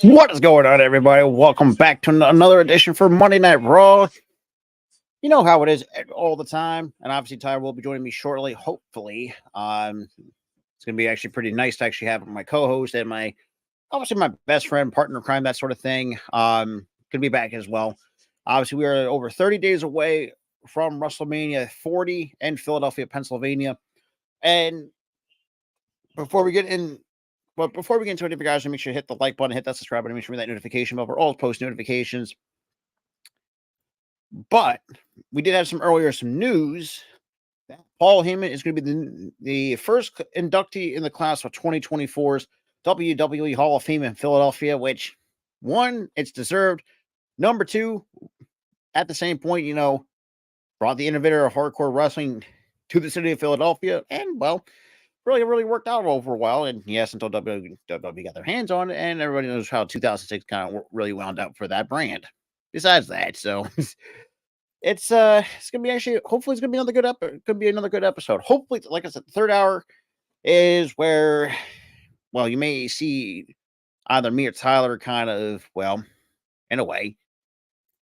What is going on, everybody? Welcome back to another edition for Monday Night Raw. You know how it is all the time, and obviously Tyler will be joining me shortly. Hopefully, it's going to be actually pretty nice to actually have my co-host and obviously my best friend, partner in crime, that sort of thing. Going to be back as well. Obviously, we are over 30 days away from WrestleMania 40 in Philadelphia, Pennsylvania, and before we get in. But before we get into it, if you guys make sure to hit the like button, hit that subscribe button, make sure that notification bell for all post notifications. But we did have some news. Paul Heyman is going to be the first inductee in the class of 2024's WWE Hall of Fame in Philadelphia, which, one, it's deserved. Number two, at the same point, brought the innovator of hardcore wrestling to the city of Philadelphia, and, well, really worked out over a while. And yes, until WWE got their hands on it, and everybody knows how 2006 kind of really wound up for that brand. Besides that, so it's gonna be hopefully it's gonna be another good episode. Hopefully, like I said, the third hour is where, well, you may see either me or Tyler kind of, well, in a way,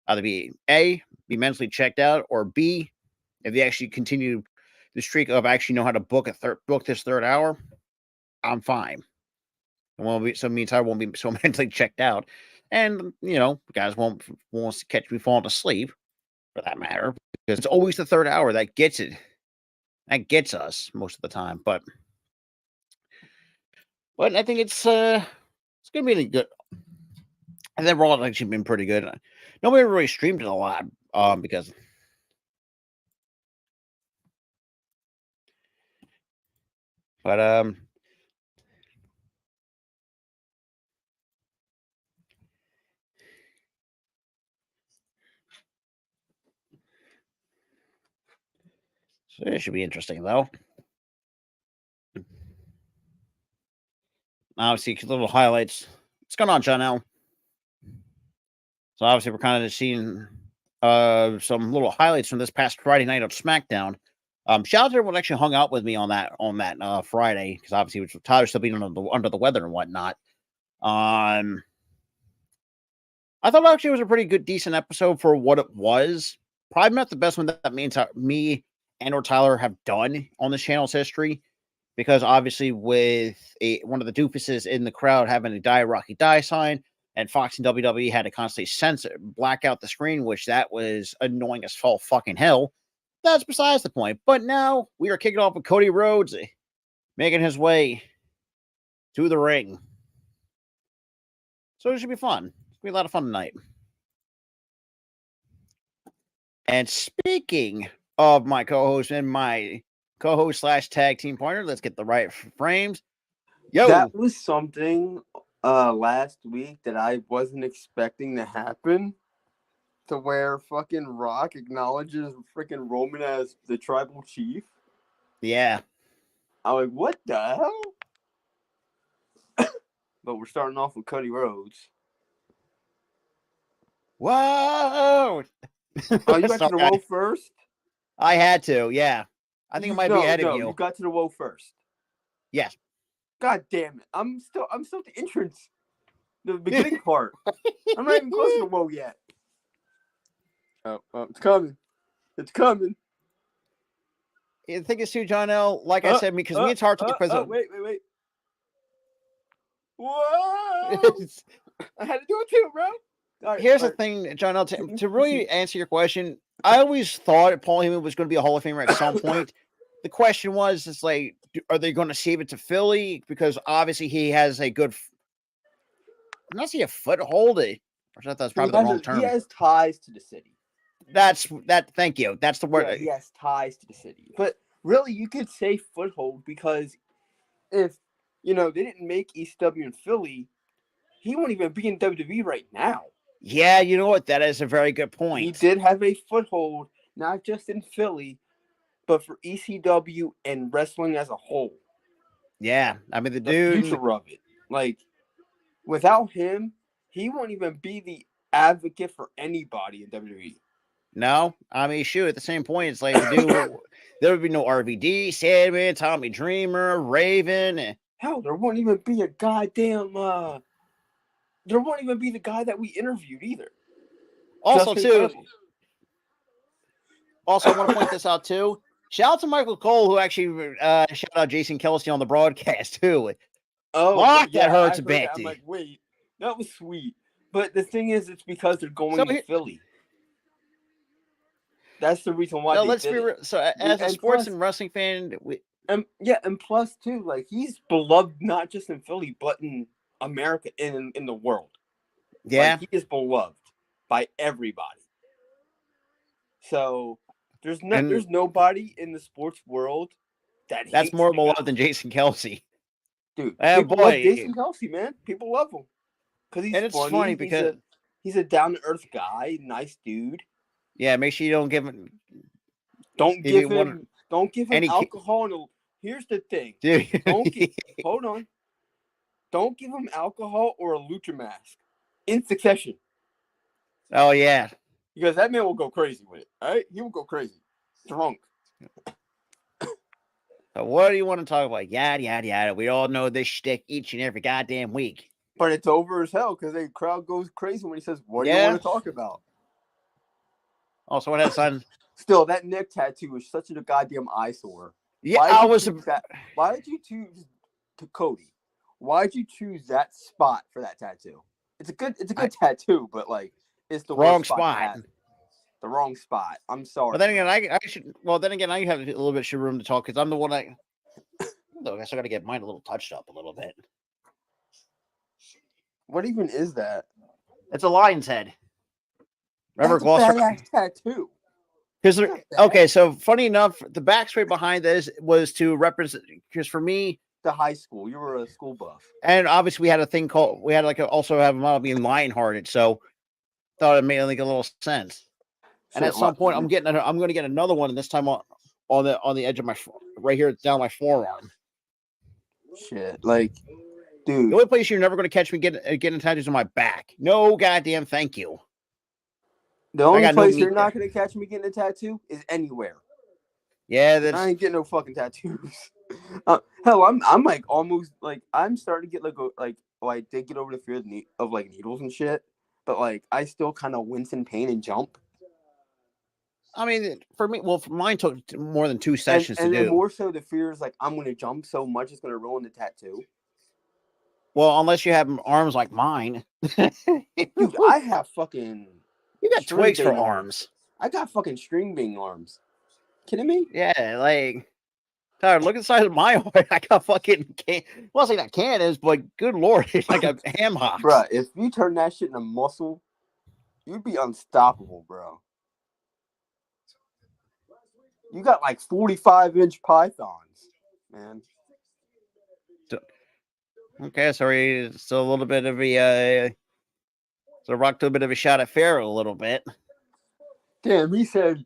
either be mentally checked out, or B, if they actually continue the streak of actually know how to book this third hour, I'm fine. So me and Tyler won't be so mentally checked out, and guys won't catch me falling asleep, for that matter, because it's always the third hour that gets us most of the time. But I think it's gonna be good. And then Raw has actually been pretty good. Nobody really streamed it a lot, because. But so it should be interesting, though. Obviously, little highlights. What's going on, John L? So obviously, we're kind of just seeing some little highlights from this past Friday night of SmackDown. Shout out to everyone who actually hung out with me on that Friday, because obviously with Tyler still being under the weather and whatnot. I thought actually it was a pretty good, decent episode for what it was. Probably not the best one that me and or Tyler have done on this channel's history, because obviously with one of the doofuses in the crowd having a Die Rocky Die sign, and Fox and WWE had to constantly black out the screen, which that was annoying as fucking hell. That's besides the point. But now we are kicking off with Cody Rhodes making his way to the ring. So it should be fun. It'll be a lot of fun tonight. And speaking of my co-host and my co-host / tag team partner, let's get the right frames. Yo, that was something last week that I wasn't expecting to happen. To where fucking Rock acknowledges freaking Roman as the tribal chief. Yeah. I'm like, what the hell? But we're starting off with Cody Rhodes. Whoa! Oh, you got to the whoa first? I had to, yeah. I think it might be ahead of you. You got to the whoa first. Yes. God damn it. I'm still at the entrance. The beginning part. I'm not even close to the whoa yet. Oh, it's coming. It's coming. The thing is, too, John L., like I said, because me and Tar talk wait. Whoa! I had to do it too, bro. Right, here's the thing, John L., to really answer your question, I always thought Paul Heyman was going to be a Hall of Famer at some point. The question was, it's like, are they going to save it to Philly? Because obviously he has a good, I'm not saying a foothold. I thought that's probably the wrong term. He has ties to the city. Thank you. That's the word. Yeah, he has ties to the city. But really, you could say foothold, because if, they didn't make ECW in Philly, he won't even be in WWE right now. Yeah, you know what? That is a very good point. He did have a foothold, not just in Philly, but for ECW and wrestling as a whole. Yeah, I mean, the future of it. Like, without him, he won't even be the advocate for anybody in WWE. No, I mean, shoot, at the same point, it's like, there would be no RVD, Sandman, Tommy Dreamer, Raven. Hell, there won't even be a goddamn there won't even be the guy that we interviewed either. Also, Justin too. Kirby. Also, I want to point this out too. Shout out to Michael Cole, who actually shout out Jason Kelsey on the broadcast too. Oh, Fuck, yeah, that hurts I a heard bit. that. I'm like, wait, that was sweet. But the thing is, it's because they're going So to Philly. That's the reason why they did it. So, as a sports and wrestling fan, and plus too, like he's beloved not just in Philly, but in America, in the world. Yeah, like, he is beloved by everybody. So there's nobody in the sports world that's hates more the beloved guy. than Jason Kelsey. Dude, people love Jason Kelsey, man. People love him because he's funny because he's a down to earth guy, nice dude. Yeah, make sure you don't give him. Don't give him alcohol. Here's the thing. Dude. Hold on. Don't give him alcohol or a lucha mask in succession. Oh yeah, because that man will go crazy with it. All right, he will go crazy, drunk. So what do you want to talk about? Yada yada yada. We all know this shtick each and every goddamn week. But it's over as hell because the crowd goes crazy when he says, "What do you want to talk about?" Also, what has son? Still, that neck tattoo is such a goddamn eyesore. Yeah, why did you choose Cody? Why did you choose that spot for that tattoo? It's a good tattoo, but like it's the wrong spot. The wrong spot. I'm sorry. But then again, I should. Well, then again, I have a little bit of room to talk because I'm the one. Look, I still got to get mine a little touched up a little bit. What even is that? It's a lion's head. Remember Gloucester? That's a badass tattoo. Okay, so funny enough, the backstory behind this was to represent. Because for me, the high school, you were a school buff, and obviously we had a thing called also have a model being lion-hearted. So thought it made like a little sense. And at some point, I'm going to get another one, and this time on the edge of my right here down my forearm. Shit, like, dude, the only place you're never going to catch me getting tattoos on my back. No goddamn, thank you. The only place you're not going to catch me getting a tattoo is anywhere. Yeah, I ain't getting no fucking tattoos. Hell, I'm like almost like I'm starting to get I did get over the fear of like needles and shit, but like I still kind of wince in pain and jump. I mean, for me, mine took more than 2 sessions to do. And more so, the fear is like I'm going to jump so much it's going to ruin the tattoo. Well, unless you have arms like mine. Dude, I have fucking. You got twigs for arms. I got fucking string bean arms. Kidding me? Yeah, like. Tyler, look at the size of my arm. I got fucking well, say not cannons, but good lord, it's like a ham hock. Bro, if you turn that shit into muscle, you'd be unstoppable, bro. You got like 45-inch pythons, man. Okay, sorry, it's a little bit of a so Rock took a bit of a shot at Pharaoh a little bit. Damn, he said,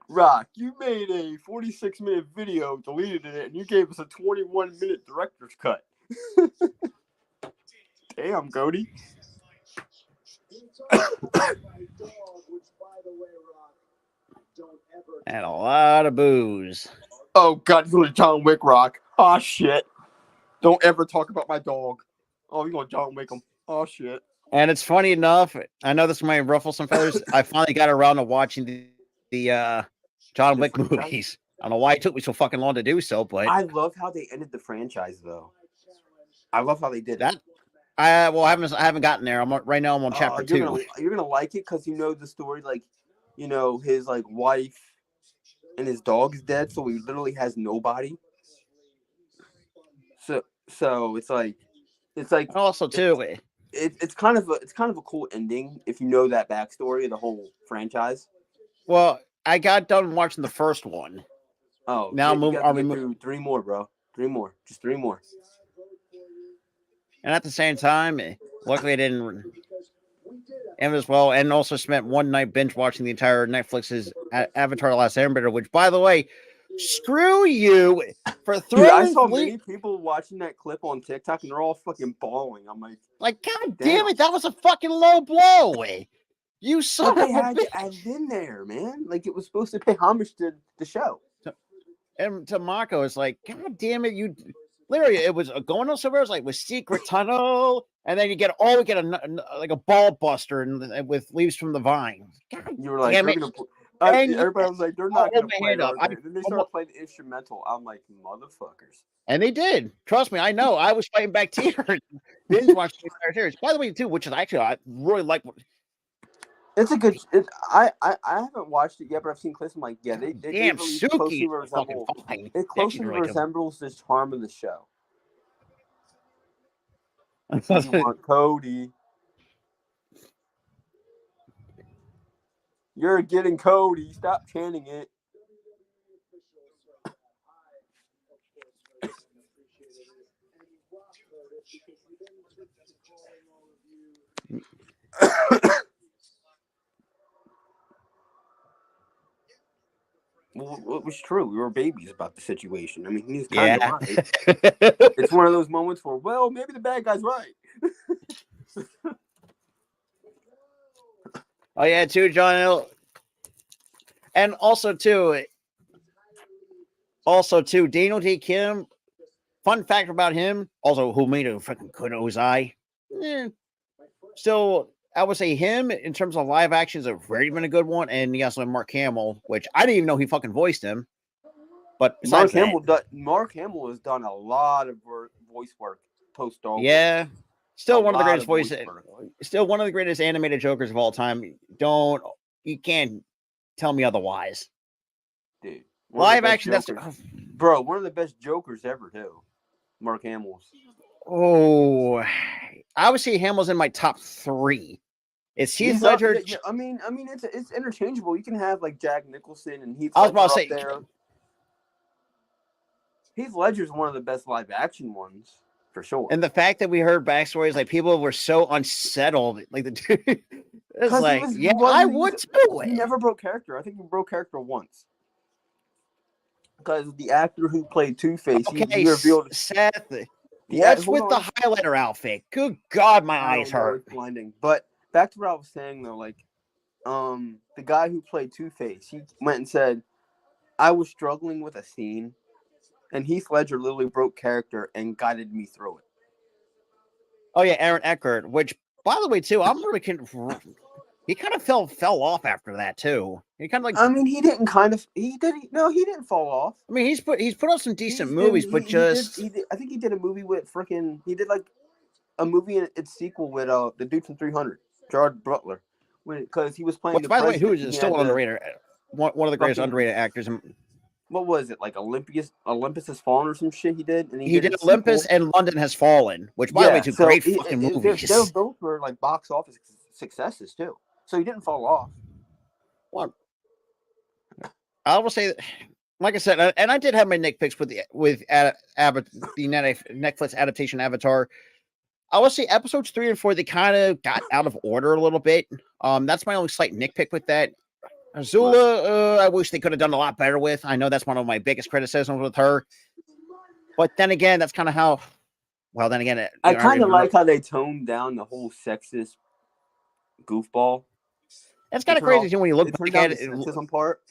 Rock, you made a 46-minute video, deleted it, and you gave us a 21-minute director's cut. Damn, Cody. And a lot of booze. Oh, God, you're going to John Wick, Rock. Oh, shit. Don't ever talk about my dog. Oh, you're going to John Wick him. Oh, shit. And it's funny enough, I know this might ruffle some feathers. I finally got around to watching the John Wick movies. I don't know why it took me so fucking long to do so, but I love how they ended the franchise, though. I love how they did that. I haven't gotten there. Right now I'm on chapter 2. You're gonna like it because you know the story, like, you know, his like wife and his dog is dead, so he literally has nobody. So it's like also too. It's kind of a cool ending if you know that backstory of the whole franchise. Well, I got done watching the first one. Oh, now I'm moving through 3 more, bro. 3 more, just 3 more. And at the same time, luckily I didn't end as well, and also spent one night binge watching the entire Netflix's Avatar: The Last Airbender, which, by the way, screw you for throwing. Dude, I saw many people watching that clip on TikTok, and they're all fucking bawling. I'm like, God damn it, that was a fucking low blow. You son of a bitch. They had it in there, man. Like, it was supposed to pay homage to the show. And to Mako, it's like, God damn it, you literally, it was going on somewhere. It was like with secret tunnel, and then you get like a ball buster and with leaves from the vine. God You were like, damn they're it! gonna. And everybody was like, they're I'll not gonna hold my play hand it, up. are they? Then they started playing the instrumental. I'm like, motherfuckers. And they did. Trust me, I know. I was fighting back tears, binge watching the entire series. By the way, too, which is actually I really like. It's a good. I haven't watched it yet, but I've seen clips. I'm like, yeah, they Damn, really Suki closely is fucking resemble. fine. It closely Really resembles the charm of the show. good. You want Cody? You're getting Cody. Stop chanting it. Well, it was true. We were babies about the situation. I mean, he's kind of right. It's one of those moments where, well, maybe the bad guy's right. Oh yeah, too, John. And also too, Daniel Day Kim. Fun fact about him, also who made a fucking good Ozai. Still, I would say him in terms of live action is a very been a good one, and he also had Mark Hamill, which I didn't even know he fucking voiced him. But Mark Hamill has done a lot of voice work post Star Wars. Yeah, still one of the greatest voices. Still one of the greatest animated Jokers of all time. You can't tell me otherwise. Dude, live action. Jokers. Bro, one of the best Jokers ever too. Mark Hamill's. Oh, I would say Hamill's in my top 3. It's Heath Ledger. Yeah, I mean, it's interchangeable. You can have like Jack Nicholson and Heath Ledger up there. Heath Ledger's one of the best live action ones for sure. And the fact that we heard backstories, like people were so unsettled, like the dude. It's like, I would too. He never broke character. I think he broke character once. Because the actor who played Two-Face, he revealed Seth. What's with the highlighter outfit? Good God, my eyes hurt. It's blinding. But back to what I was saying though, like, the guy who played Two-Face, he went and said, I was struggling with a scene, and Heath Ledger literally broke character and guided me through it. Oh yeah, Aaron Eckhart. Which, by the way, too, I'm really he kind of fell off after that too. He kind of like. I mean, he didn't fall off. I mean, he's put out some decent movies, but I think he did a movie with he did like a movie in its sequel with the dude from 300, Gerard Butler, because he was playing. By the way, who is still underrated? One of the greatest underrated actors. What was it, like Olympus Has Fallen or some shit he did? And he did Olympus and London Has Fallen, which by the way, two great fucking movies. They both were like box office successes too. So he didn't fall off. Well, I will say, like I said, and I did have my nitpicks with the Netflix adaptation Avatar. I will say episodes 3 and 4 they kind of got out of order a little bit. That's my only slight nitpick with that. Azula, I wish they could have done a lot better with. I know that's one of my biggest criticisms with her. But then again, that's kind of how. Well, then again, I kind of like how they toned down the whole sexist goofball. That's kind of crazy when you look back at it. Sexism part.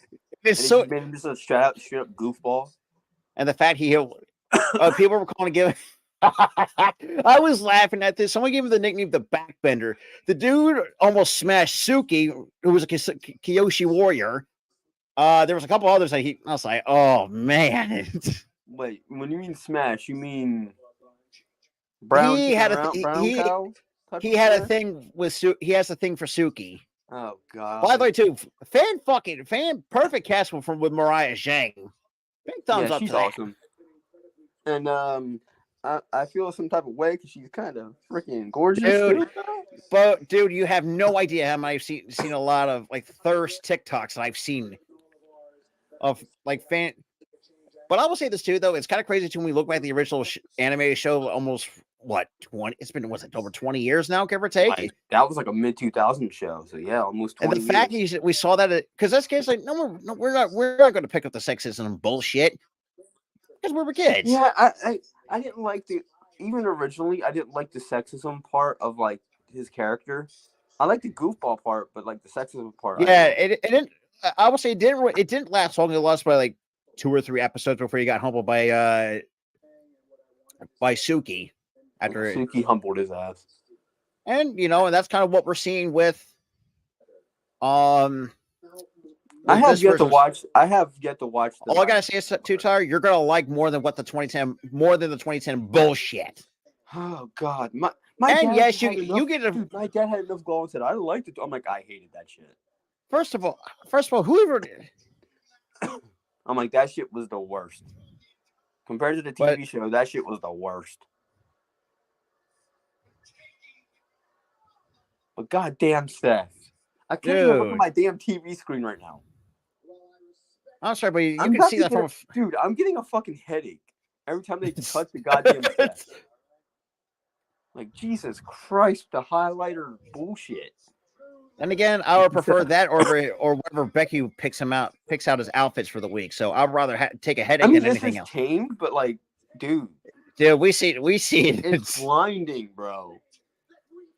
It's so. Made him just a straight up goofball. And the fact people were calling him. I was laughing at this. Someone gave him the nickname the Backbender. The dude almost smashed Suki, who was a Kyoshi warrior. There was a couple others that I was like, oh man. Wait, when you mean smash, you mean brown? He had a thing with he has a thing for Suki. Oh god. By the way, too, perfect cast with Mariah Zhang. Big thumbs up. She's awesome. And I feel some type of way because she's kind of freaking gorgeous. Dude, you have no idea how I've seen a lot of like thirst TikToks that I've seen of like fan. But I will say this too, though, it's kind of crazy too when we look back at the original animated show. Almost 20? It's been over 20 years now, give or take. That was like a mid-2000 show, so yeah, almost 20. And the fact we saw that because that's case like we're not going to pick up the sexism bullshit because we were kids. Yeah, I didn't like even originally I didn't like the sexism part of like his character. I like the goofball part, but like the sexism part. Yeah, it didn't. I would say it didn't last long. It lost by like 2 or 3 episodes before he got humbled by by Suki after it. Suki humbled his ass. And and that's kind of what we're seeing with I have yet to watch. I all I gotta say is too, Tyler, you're gonna like more than the 2010 bullshit. Oh God, my and dad yes, had you get a. Dude, my dad had enough gall and said I liked it. I'm like, I hated that shit. First of all, whoever did. I'm like, that shit was the worst. Compared to the TV show, that shit was the worst. But goddamn, Seth, I can't even look at my damn TV screen right now. I'm sorry, but you can see that from dude, I'm getting a fucking headache every time they touch the goddamn set. Like, Jesus Christ, the highlighter bullshit. And again, I would prefer that or whatever Becky picks out his outfits for the week. So I'd rather take a headache than anything else. Tamed, but like, dude, we see it. It's blinding, bro.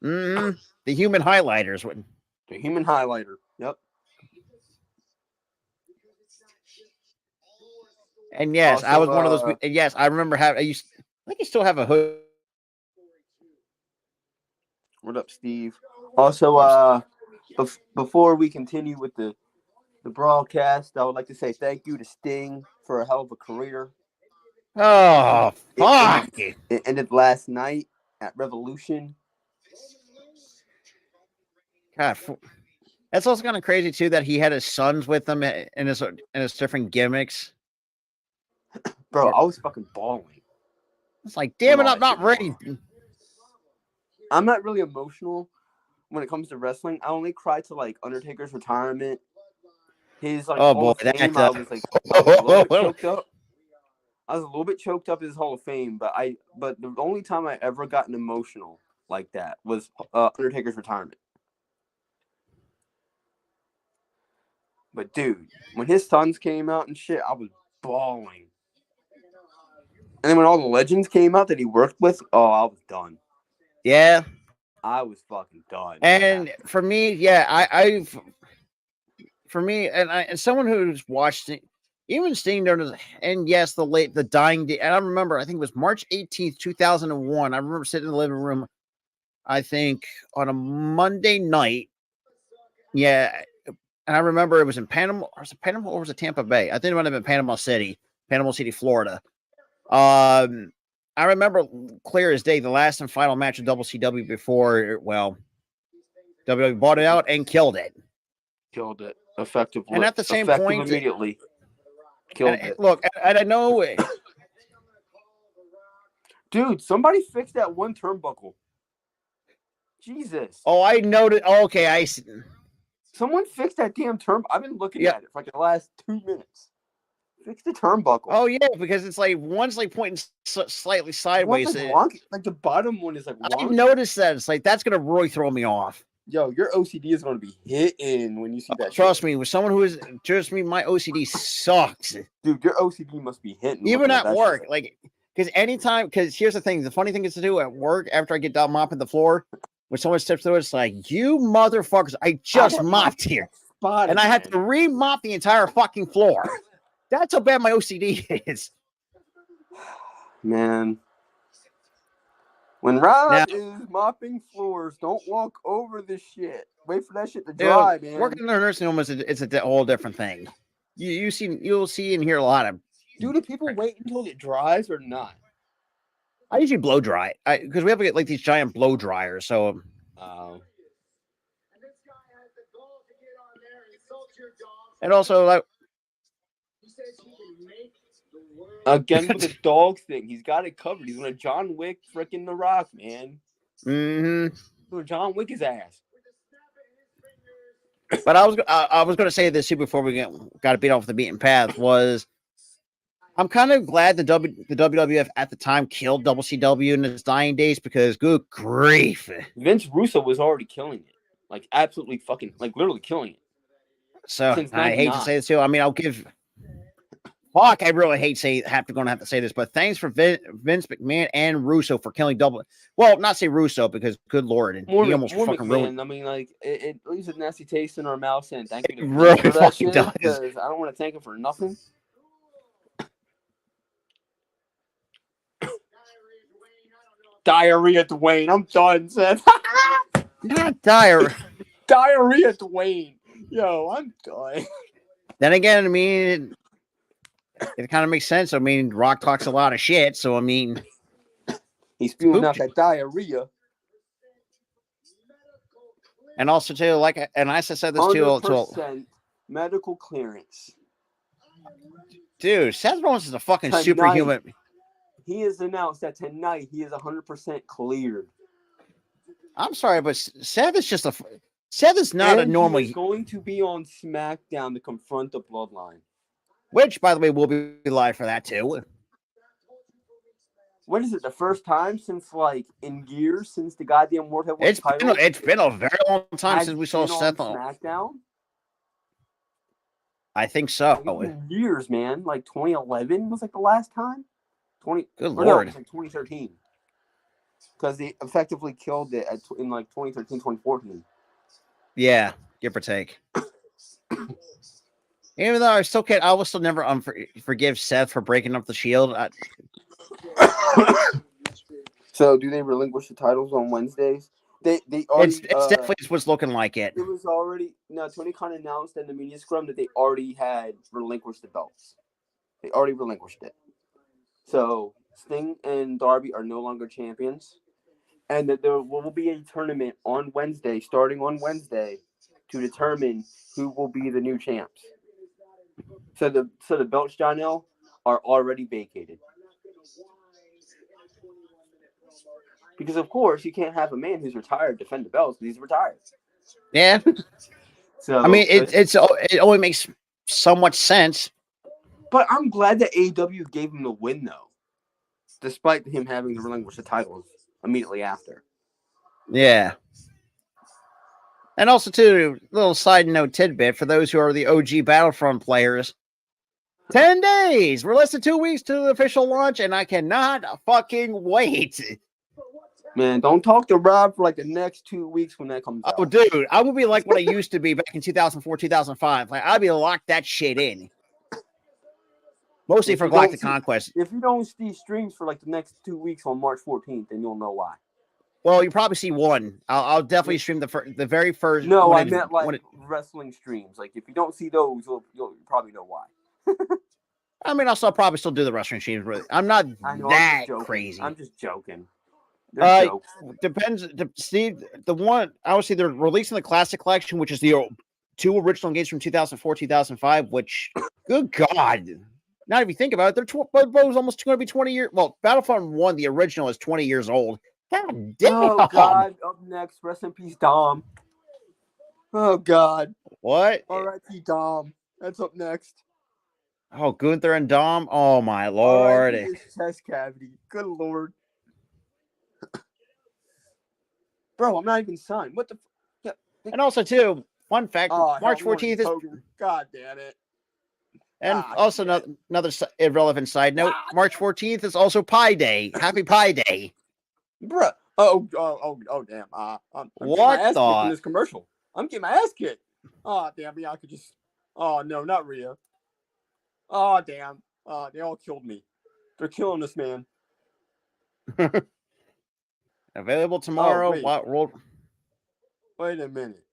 The human highlighters. The human highlighter. Yep. And yes, also, I was one of those. Yes, I remember having. I think you still have a hood. What up, Steve? Also, before we continue with the broadcast, I would like to say thank you to Sting for a hell of a career. Oh, fuck! It ended last night at Revolution. God, that's also kind of crazy too that he had his sons with him in his different gimmicks. Bro, I was fucking bawling. It's like, damn it, I'm not ready. I'm not really emotional when it comes to wrestling. I only cry to like Undertaker's retirement. His like Hall of Fame. I was like, I was a little bit choked up. I was a little bit choked up his Hall of Fame, but the only time I ever gotten emotional like that was Undertaker's retirement. But dude, when his sons came out and shit, I was bawling. And then when all the legends came out that he worked with, oh, I was done. Yeah. I was fucking done. And for me, yeah, and someone who's watched it, even Sting during and yes, the dying day. And I remember, I think it was March 18th, 2001. I remember sitting in the living room, I think on a Monday night. Yeah. And I remember it was in Panama, or was it Panama or was it Tampa Bay? I think it might have been Panama City, Florida. I remember clear as day the last and final match of WCW before, WWE bought it out and killed it. Killed it effectively. And at the same point, immediately killed it. Look, and I know, dude, somebody fixed that one turnbuckle. Jesus. Oh, I noted. Oh, okay, I see. Someone fixed that damn turnbuckle. I've been looking at it for like the last 2 minutes. Fix the turnbuckle. Oh yeah, because it's like one's like pointing slightly sideways. Like the bottom one is like wonky. I've noticed that. It's like that's gonna really throw me off. Yo, your OCD is gonna be hitting when you see that. Trust me, with someone who is my OCD sucks. Dude, your OCD must be hitting. Even at work, shit. Like, because here's the thing. The funny thing is to do at work after I get done mopping the floor, when someone steps through, it's like, you motherfuckers! I just mopped here, and I had to re-mop the entire fucking floor. That's how bad my OCD is. Man. When Rob is mopping floors, don't walk over the shit. Wait for that shit to dry, man. Working in a nursing home is a whole different thing. You'll see and hear a lot of. Do people wait until it dries or not? I usually blow dry. Because we have like these giant blow dryers, so. And also, like. Again with the dog thing, he's got it covered. He's gonna John Wick freaking The Rock, man. Mm-hmm. He's gonna John Wick his ass. But I was gonna say this too before we got to beat off the beaten path. Was I'm kind of glad the WWF at the time killed WCW in its dying days because good grief, Vince Russo was already killing it, like absolutely fucking, like literally killing it. So I hate to say this too. I mean, I'll give. Fuck, I really hate gonna have to say this, but thanks for Vince McMahon and Russo for killing Well, not say Russo because good lord, and he almost fucking ruined. I mean, like it leaves a nasty taste in our mouths, and thank you to really for that shit, does. Because I don't want to thank him for nothing. Diarrhea Dwayne. I'm done, Seth. Not dire. Diarrhea Dwayne. Yo, I'm done. Then again, I mean, it kind of makes sense. I mean, Rock talks a lot of shit, so I mean, he's spewing out that diarrhea. And also too, like, and I said this too. 100% medical clearance. Dude, Seth Rollins is a fucking superhuman. He has announced that tonight he is 100% cleared. I'm sorry, but Seth is just Seth is not a normal. He is going to be on SmackDown to confront the Bloodline. Which, by the way, will be live for that too. What is it? The first time since in years since the goddamn World Heavyweight title? It's been a very long time since we saw Seth on SmackDown. I think so. Years, man. 2011 was the last time. Good Lord. No, it was 2013. Because they effectively killed it in 2013, 2014. Yeah, give or take. Even though I will still never forgive Seth for breaking up the Shield. So, do they relinquish the titles on Wednesdays? They already. It's definitely what's looking like it. It was already. No, Tony Khan announced in the media scrum that they already had relinquished the belts. They already relinquished it. So Sting and Darby are no longer champions, and that there will be a tournament on Wednesday, starting on Wednesday, to determine who will be the new champs. So the belts, John L, are already vacated. Because of course you can't have a man who's retired defend the belts because he's retired. Yeah. So I mean, it only makes so much sense. But I'm glad that AEW gave him the win though, despite him having to relinquish the titles immediately after. Yeah. And also, too, little side note tidbit for those who are the OG Battlefront players. 10 days. We're less than 2 weeks to the official launch, and I cannot fucking wait. Man, don't talk to Rob for the next 2 weeks when that comes out. Oh, dude, I will be like what I used to be back in 2004, 2005. I'll be locked that shit in. Mostly for Galactic Conquest. If you don't see streams for the next 2 weeks on March 14th, then you'll know why. Well, you probably see one. I'll definitely stream the very first. No, I meant wrestling streams. If you don't see those, you'll probably know why. I mean, I'll probably still do the wrestling streams. Really, I'm not that crazy. I'm just joking. Depends. Steve, the one obviously they're releasing the Classic Collection, which is the 2 original games from 2004, 2005. Which, good God. Now, if you think about it, they're both almost going to be 20 years. Well, Battlefront 1, the original, is 20 years old. God damn. Oh, God. Up next, rest in peace, Dom. Oh, God. What? R.I.P. Dom. That's up next. Oh, Gunther and Dom? Oh, my Lord. His chest cavity. Good Lord. Bro, I'm not even signed. What the... Yeah. And also, too, fun fact, March 14th is... God damn it. And also another irrelevant side note, March 14th is also Pi Day. Happy Pi Day. Bruh. Oh, damn. I'm what my ass kicked in this commercial. I'm getting my ass kicked. Oh, damn. I could just... Oh, no, not Rhea. Oh, damn. They all killed me. They're killing this man. Available tomorrow. Wait a minute.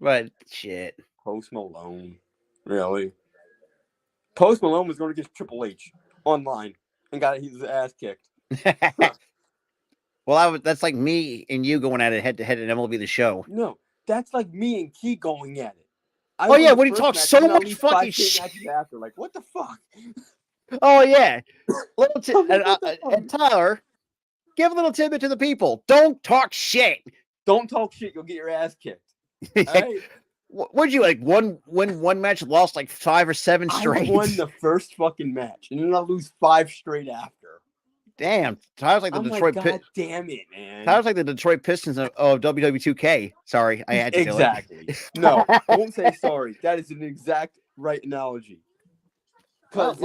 But shit. Post Malone. Really? Post Malone was going to get Triple H online and got his ass kicked. Well, that's like me and you going at it head to head in MLB The Show. No, that's like me and Key going at it. Oh yeah, when he talks so much fucking shit after, what the fuck? Oh yeah, and Tyler, give a little tidbit to the people. Don't talk shit. Don't talk shit. You'll get your ass kicked. Right. What'd you win one match, lost 5 or 7 straight? I won the first fucking match, and then I lose 5 straight after. Damn, Tyler's like the Detroit Pistons. Damn it, man. Tyler's like the Detroit Pistons of WWE 2K. Sorry, I had to do it. Exactly. No, I won't say sorry. That is an exact right analogy. Because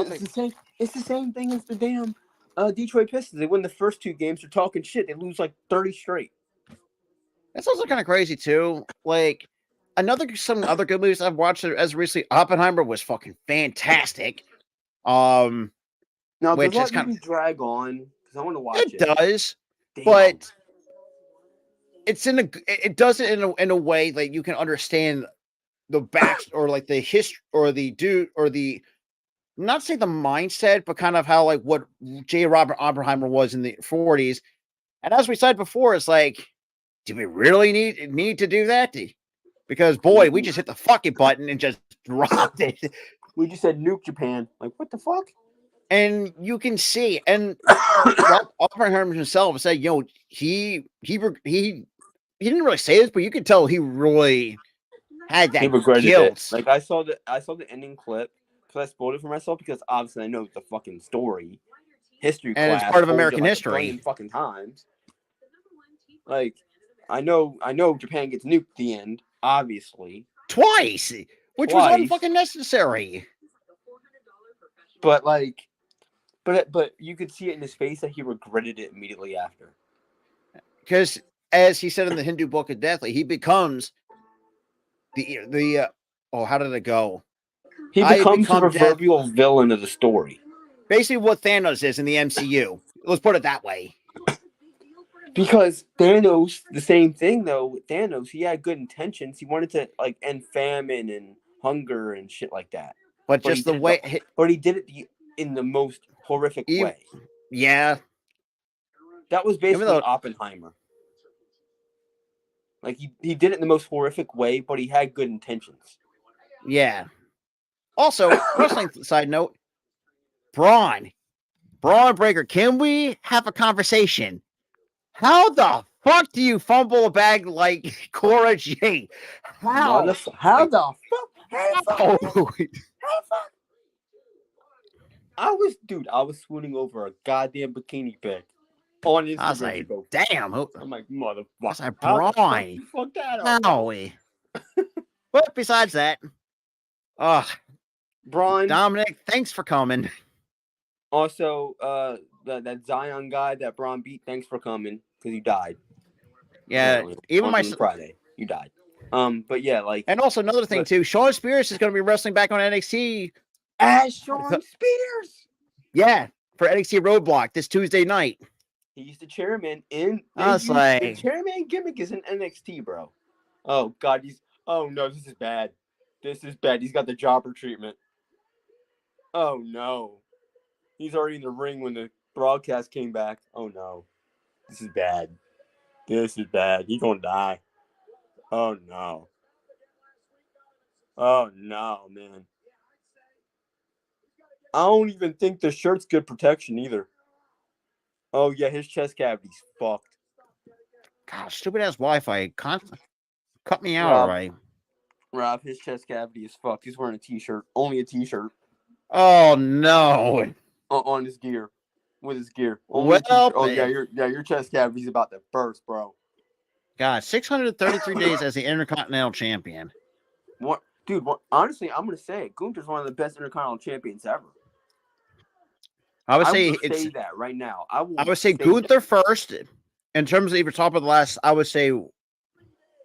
it's the same thing as the damn Detroit Pistons. They win the first 2 games. They're talking shit. They lose 30 straight. That's also kind of crazy too. Some other good movies I've watched as recently. Oppenheimer was fucking fantastic. Now, does which is that kind movie drag on? Because I want to watch it it. does, Damn. but it's it does it in a way like you can understand the back or like the history or the dude or the not say the mindset, but kind of how like what J. Robert Oppenheimer was in the 40s. And as we said before, it's like, do we really need to do that? Because boy, we just hit the fucking button and just dropped it. We just said nuke Japan. Like, what the fuck? And you can see, and Oppenheimer himself said, you know, he didn't really say this, but you could tell he really had that He regretted guilt. it. Like I saw the ending clip because I spoiled it for myself because obviously I know the fucking story, history And class, it's part of told you American like history. a billion fucking times. Like, I know Japan gets nuked at the end, obviously. Twice, which was unfucking necessary. But like, but you could see it in his face that he regretted it immediately after. Because as he said in the Hindu Book of Death, he becomes the how did it go? He becomes the proverbial villain of the story. Basically, what Thanos is in the MCU. Let's put it that way. Because Thanos, the same thing though. With Thanos, he had good intentions. He wanted to like end famine and hunger and shit like that. But just the way, but he did it in the most horrific way. Yeah, that was basically Oppenheimer. Like he did it in the most horrific way, but he had good intentions. Yeah. Also, wrestling side note, Braun Breaker, can we have a conversation? How the fuck do you fumble a bag like Cora Jade? How the fuck? How the fuck? I was swooning over a goddamn bikini pic on Instagram. I was like, damn. I'm like, motherfucker. I was like, Braun. You fucked that up. But besides that, Braun. Dominic, thanks for coming. Also, that Zion guy that Braun beat, thanks for coming because you died. Yeah, even on Friday, you died. But yeah, like, and also another thing too, Shawn Spears is going to be wrestling back on NXT as Shawn Spears. Yeah, for NXT Roadblock this Tuesday night. He's the chairman in. The chairman gimmick is in NXT, bro. Oh God, oh no, this is bad. This is bad. He's got the jobber treatment. Oh no, he's already in the ring when the broadcast came back. Oh no, this is bad. This is bad. He's gonna die. Oh no. Oh no, man. I don't even think the shirt's good protection either. Oh yeah, his chest cavity's fucked. Gosh, stupid ass Wi-Fi. Cut me out, alright. Rob, his chest cavity is fucked. He's wearing a t-shirt. Only a t-shirt. Oh no. On his gear. With his gear. Only oh yeah, your chest cavity's about to burst, bro. God, 633 days as the Intercontinental Champion. What, dude? Honestly, I'm gonna say it. Gunther's one of the best Intercontinental Champions ever. I would say that right now. I would say Gunther first. In terms of even top of the last, I would say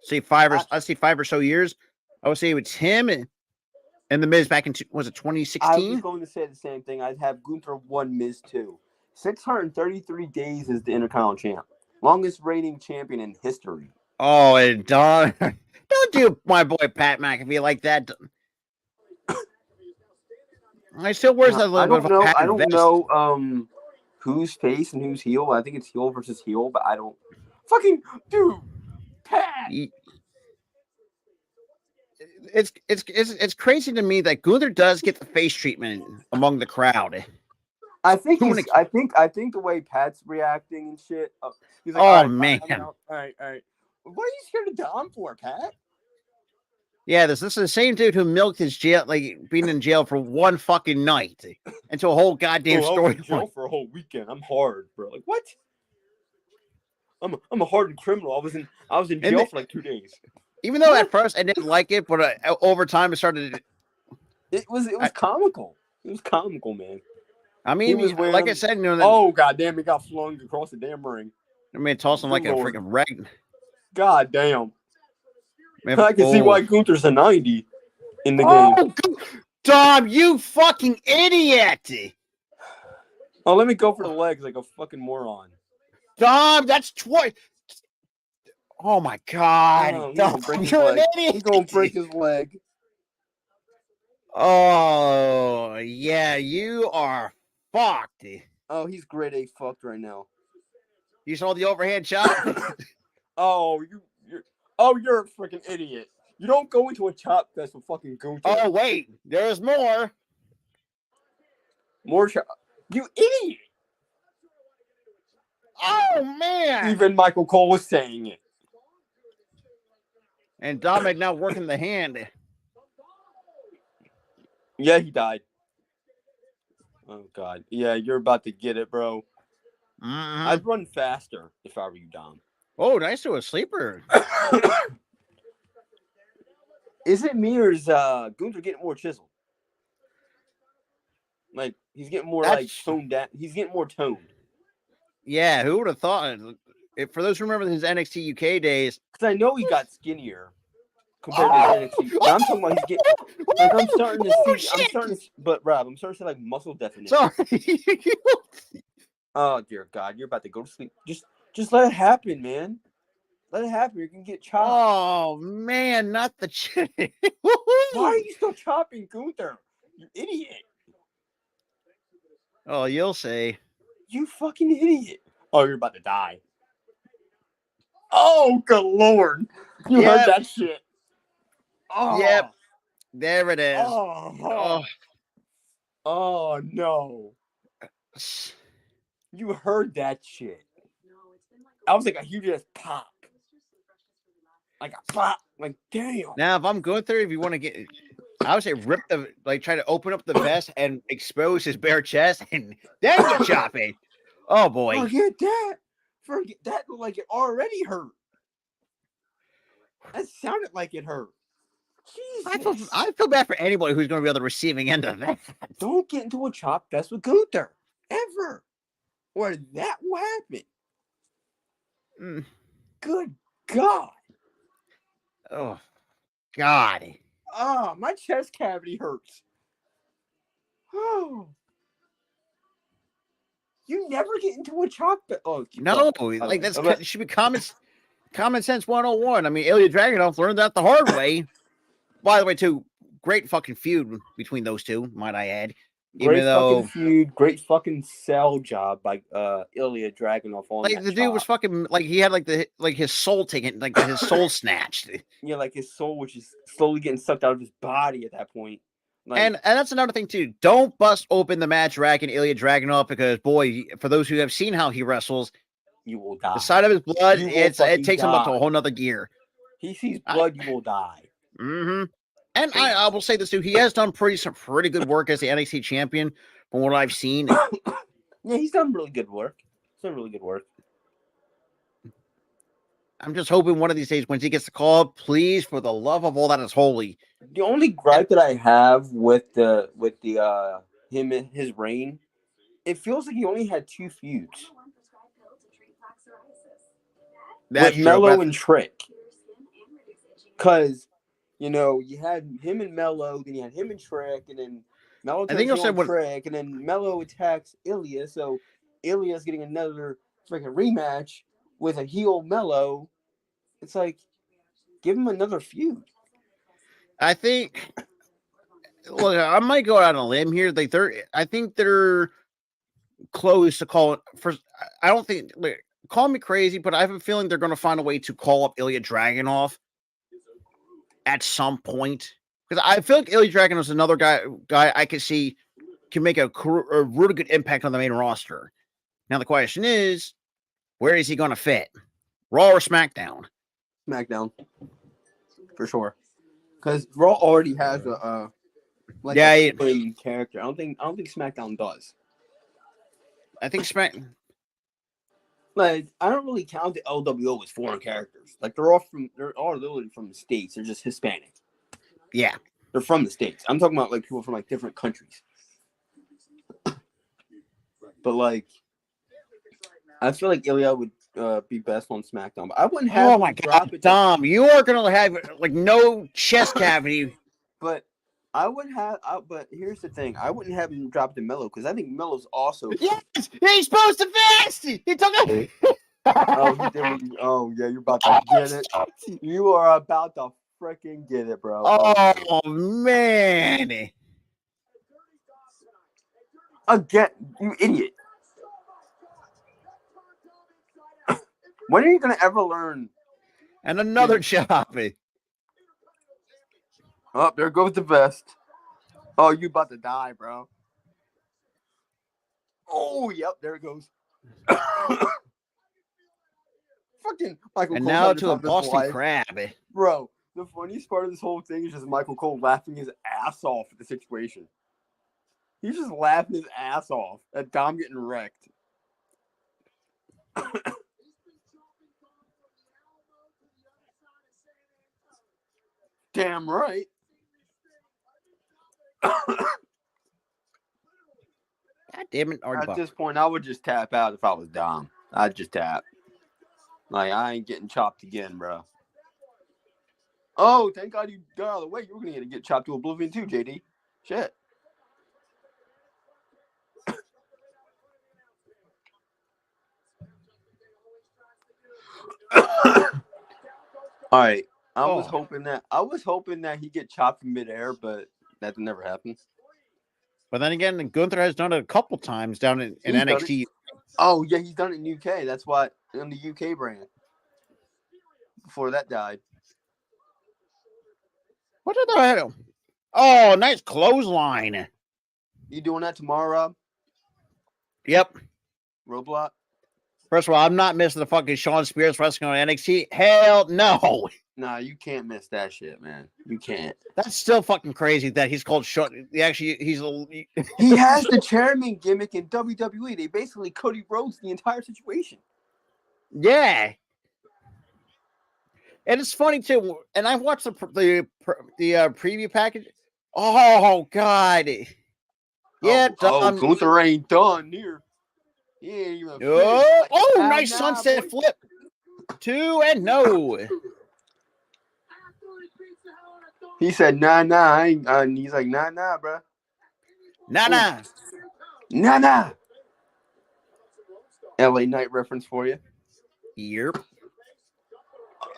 5 or so years. I would say it's him and the Miz back in 2016. I was going to say the same thing. I'd have Gunther 1, Miz 2. 633 days is the Intercontinental champ. Longest reigning champion in history. Oh, and don't do my boy Pat McAfee like that. I still wears that little bit of a I don't know who's face and who's heel. I think it's heel versus heel, but I don't fucking dude. Pat. It's crazy to me that Gunther does get the face treatment among the crowd. I think I think the way Pat's reacting and shit. He's like, oh man! All right. What are you scared of Dom for, Pat? Yeah, this is the same dude who milked his jail, like being in jail for one fucking night into a whole goddamn story. I was in jail for a whole weekend. I'm hard, bro. Like what? I'm a hardened criminal. I was in jail for like 2 days. Even though at first I didn't like it, but over time it started. It was comical. It was comical, man. I mean, like I said, oh goddamn, he got flung across the damn ring. I mean, toss him like a freaking rag. God damn. Man, I can see why Gunther's a 90 in the game. Dom, you fucking idiot! Oh, let me go for the legs like a fucking moron. Dom, that's twice. Oh my God. Oh, he's Dom, gonna break his you're an leg. idiot. He's gonna break his leg. Oh, yeah, you are fucked. Oh, he's grade A fucked right now. You saw the overhand chop? Oh, you're a freaking idiot. You don't go into a chop fest with fucking Gunther. Oh, wait, there's more. More chop. You idiot. Oh, man. Even Michael Cole was saying it. And Dominic now working the hand. Yeah, he died. Oh, God. Yeah, you're about to get it, bro. Mm-hmm. I'd run faster if I were you, Dom. Oh, nice to a sleeper. Is it me or is Gunther getting more chiseled? Like, he's getting more, toned down. He's getting more toned. Yeah, who would have thought? For those who remember his NXT UK days. Because I know he got skinnier compared to NXT. But I'm talking about he's getting... Like, I'm starting to see... But, Rob, I'm starting to see, like, muscle definition. Sorry. Oh, dear God. You're about to go to sleep. Just let it happen, man. Let it happen. You're going to get chopped. Oh, man, not the chick. Why are you still chopping Gunther? You idiot. Oh, you'll say. You fucking idiot. Oh, you're about to die. Oh, good Lord. You heard that shit. Oh. Yep. There it is. Oh, no. You heard that shit. I was like a huge ass pop. Like a pop. Like, damn. Now, if I'm going through, if you want to get, I would say rip try to open up the vest and expose his bare chest and then get chopping. Oh, boy. Forget that. Like it already hurt. That sounded like it hurt. Jesus. I feel bad for anybody who's going to be on the receiving end of that. Don't get into a chop fest with Gunther. Ever. Or that will happen. Good God. Oh, God. Oh, my chest cavity hurts. Oh. You never get into a chop fest. Oh, no. Like, that should be common sense 101. I mean, Ilya Dragunov learned that the hard way. By the way, too, great fucking feud between those two, might I add. Great fucking feud, great fucking sell job by Ilya Dragunov on like that the dude was fucking like he had like his soul taken, like his soul snatched. Yeah, like his soul, which is slowly getting sucked out of his body at that point. Like, and that's another thing too. Don't bust open the match rack in Ilya Dragunov because boy, for those who have seen how he wrestles, you will die. The sight of his blood, it takes him up to a whole nother gear. He sees blood, you will die. Mm-hmm. And I will say this too. He has done some pretty good work as the NXT champion from what I've seen. Yeah, he's done really good work. I'm just hoping one of these days, when he gets the call, please, for the love of all that is holy. The only gripe that I have with him and his reign, it feels like he only had 2 feuds. That's with Mello and Trick. Because, you had him and Mello, then you had him and Trick, and then Mello turns on Trick, and then Mello attacks Ilya, so Ilya's getting another freaking rematch with a heel Mello. It's like, give him another feud. I think, look, I might go out on a limb here. I think they're close to call it. I don't think, call me crazy, but I have a feeling they're going to find a way to call up Ilya Dragunov at some point. Because I feel like Ilya Dragunov is another guy I can see can make a really good impact on the main roster. Now, the question is, where is he going to fit? Raw or SmackDown? SmackDown. For sure. Because Raw already has a character. I don't think SmackDown does. I think SmackDown. Like, I don't really count the LWO as foreign characters. Like, they're all literally from the States. They're just Hispanic. Yeah. They're from the States. I'm talking about, like, people from, like, different countries. But, like, I feel like Ilya would be best on SmackDown. But I wouldn't have drop it. Dom, you are going to have, like, no chest cavity. But I would have, but here's the thing: I wouldn't have him drop to Melo because I think Melo's also. Yes, he's supposed to fast. He took it. Oh, he did. Oh, yeah, you're about to get it. You are about to freaking get it, bro. Oh man! Again, you idiot. When are you gonna ever learn? And another chop. Oh, there goes the vest. Oh, you about to die, bro. Oh, yep, there it goes. Fucking Michael And Cole now having to a time of his Boston life. Crab. Bro, the funniest part of this whole thing is just Michael Cole laughing his ass off at the situation. He's just laughing his ass off at Dom getting wrecked. Damn right. God damn it, At this point, I would just tap out if I was Dom. I'd just tap. Like, I ain't getting chopped again, bro. Oh, thank God you got out of the way. You were going to get chopped to oblivion too, JD. Shit. All right. I was hoping that he get chopped in midair, but that never happened. But then again, Gunther has done it a couple times down in NXT. Oh yeah, he's done it in UK. That's why on the UK brand. Before that died. What the hell? Oh, nice clothesline. You doing that tomorrow, Rob? Yep. Roadblock. First of all, I'm not missing the fucking Shawn Spears wrestling on NXT. Hell no. Nah, you can't miss that shit, man. You can't. That's still fucking crazy that he's called Shawn. Actually, he has the chairman gimmick in WWE. They basically Cody Rhodes the entire situation. Yeah. And it's funny too. And I watched the preview package. Oh God. Yeah. Gunther ain't done here. He ain't even. Nice sunset flip. 2-0. He said, nah, I ain't. And he's like, nah, bro. Nah. LA Knight reference for you. Yep.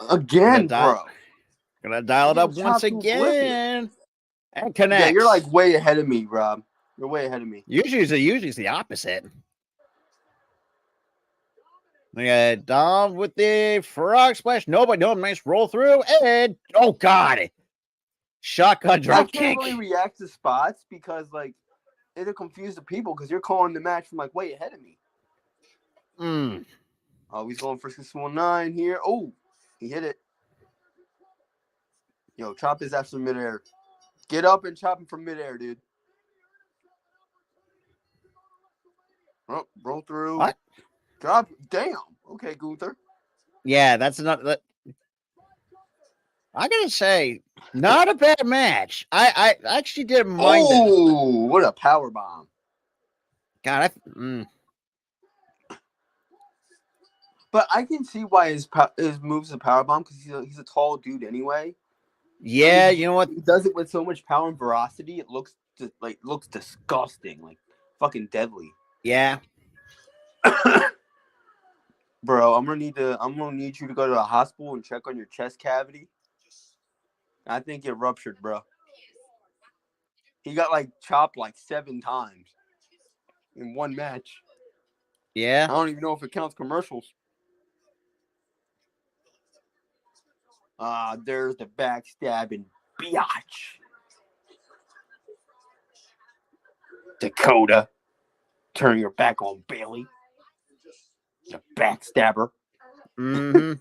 Again, bro. Gonna dial it up once again. And connect. Yeah, you're like way ahead of me, Rob. You're way ahead of me. Usually it's the opposite. Yeah, Dom with the frog splash. Nobody, nice roll through. And oh God. Shotgun drop kick. I can't really react to spots because like it'll confuse the people because you're calling the match from like way ahead of me. Oh, he's going for 619 here. Oh, he hit it. Yo, chop his ass from midair. Get up and chop him from midair, dude. Oh, roll through. What? Drop. Damn. Okay, Gunther. Yeah, that's another. I gotta say, not a bad match. I actually didn't mind it. Oh, what a power bomb! God, But I can see why his moves a power bomb because he's a tall dude anyway. Yeah, you know what? He does it with so much power and ferocity. It looks disgusting, like fucking deadly. Yeah. Bro, I'm gonna need you to go to the hospital and check on your chest cavity. I think it ruptured, bro. He got like chopped like 7 times in one match. Yeah. I don't even know if it counts commercials. There's the backstabbing biatch. Dakota, turn your back on Bailey. The backstabber. Mm-hmm.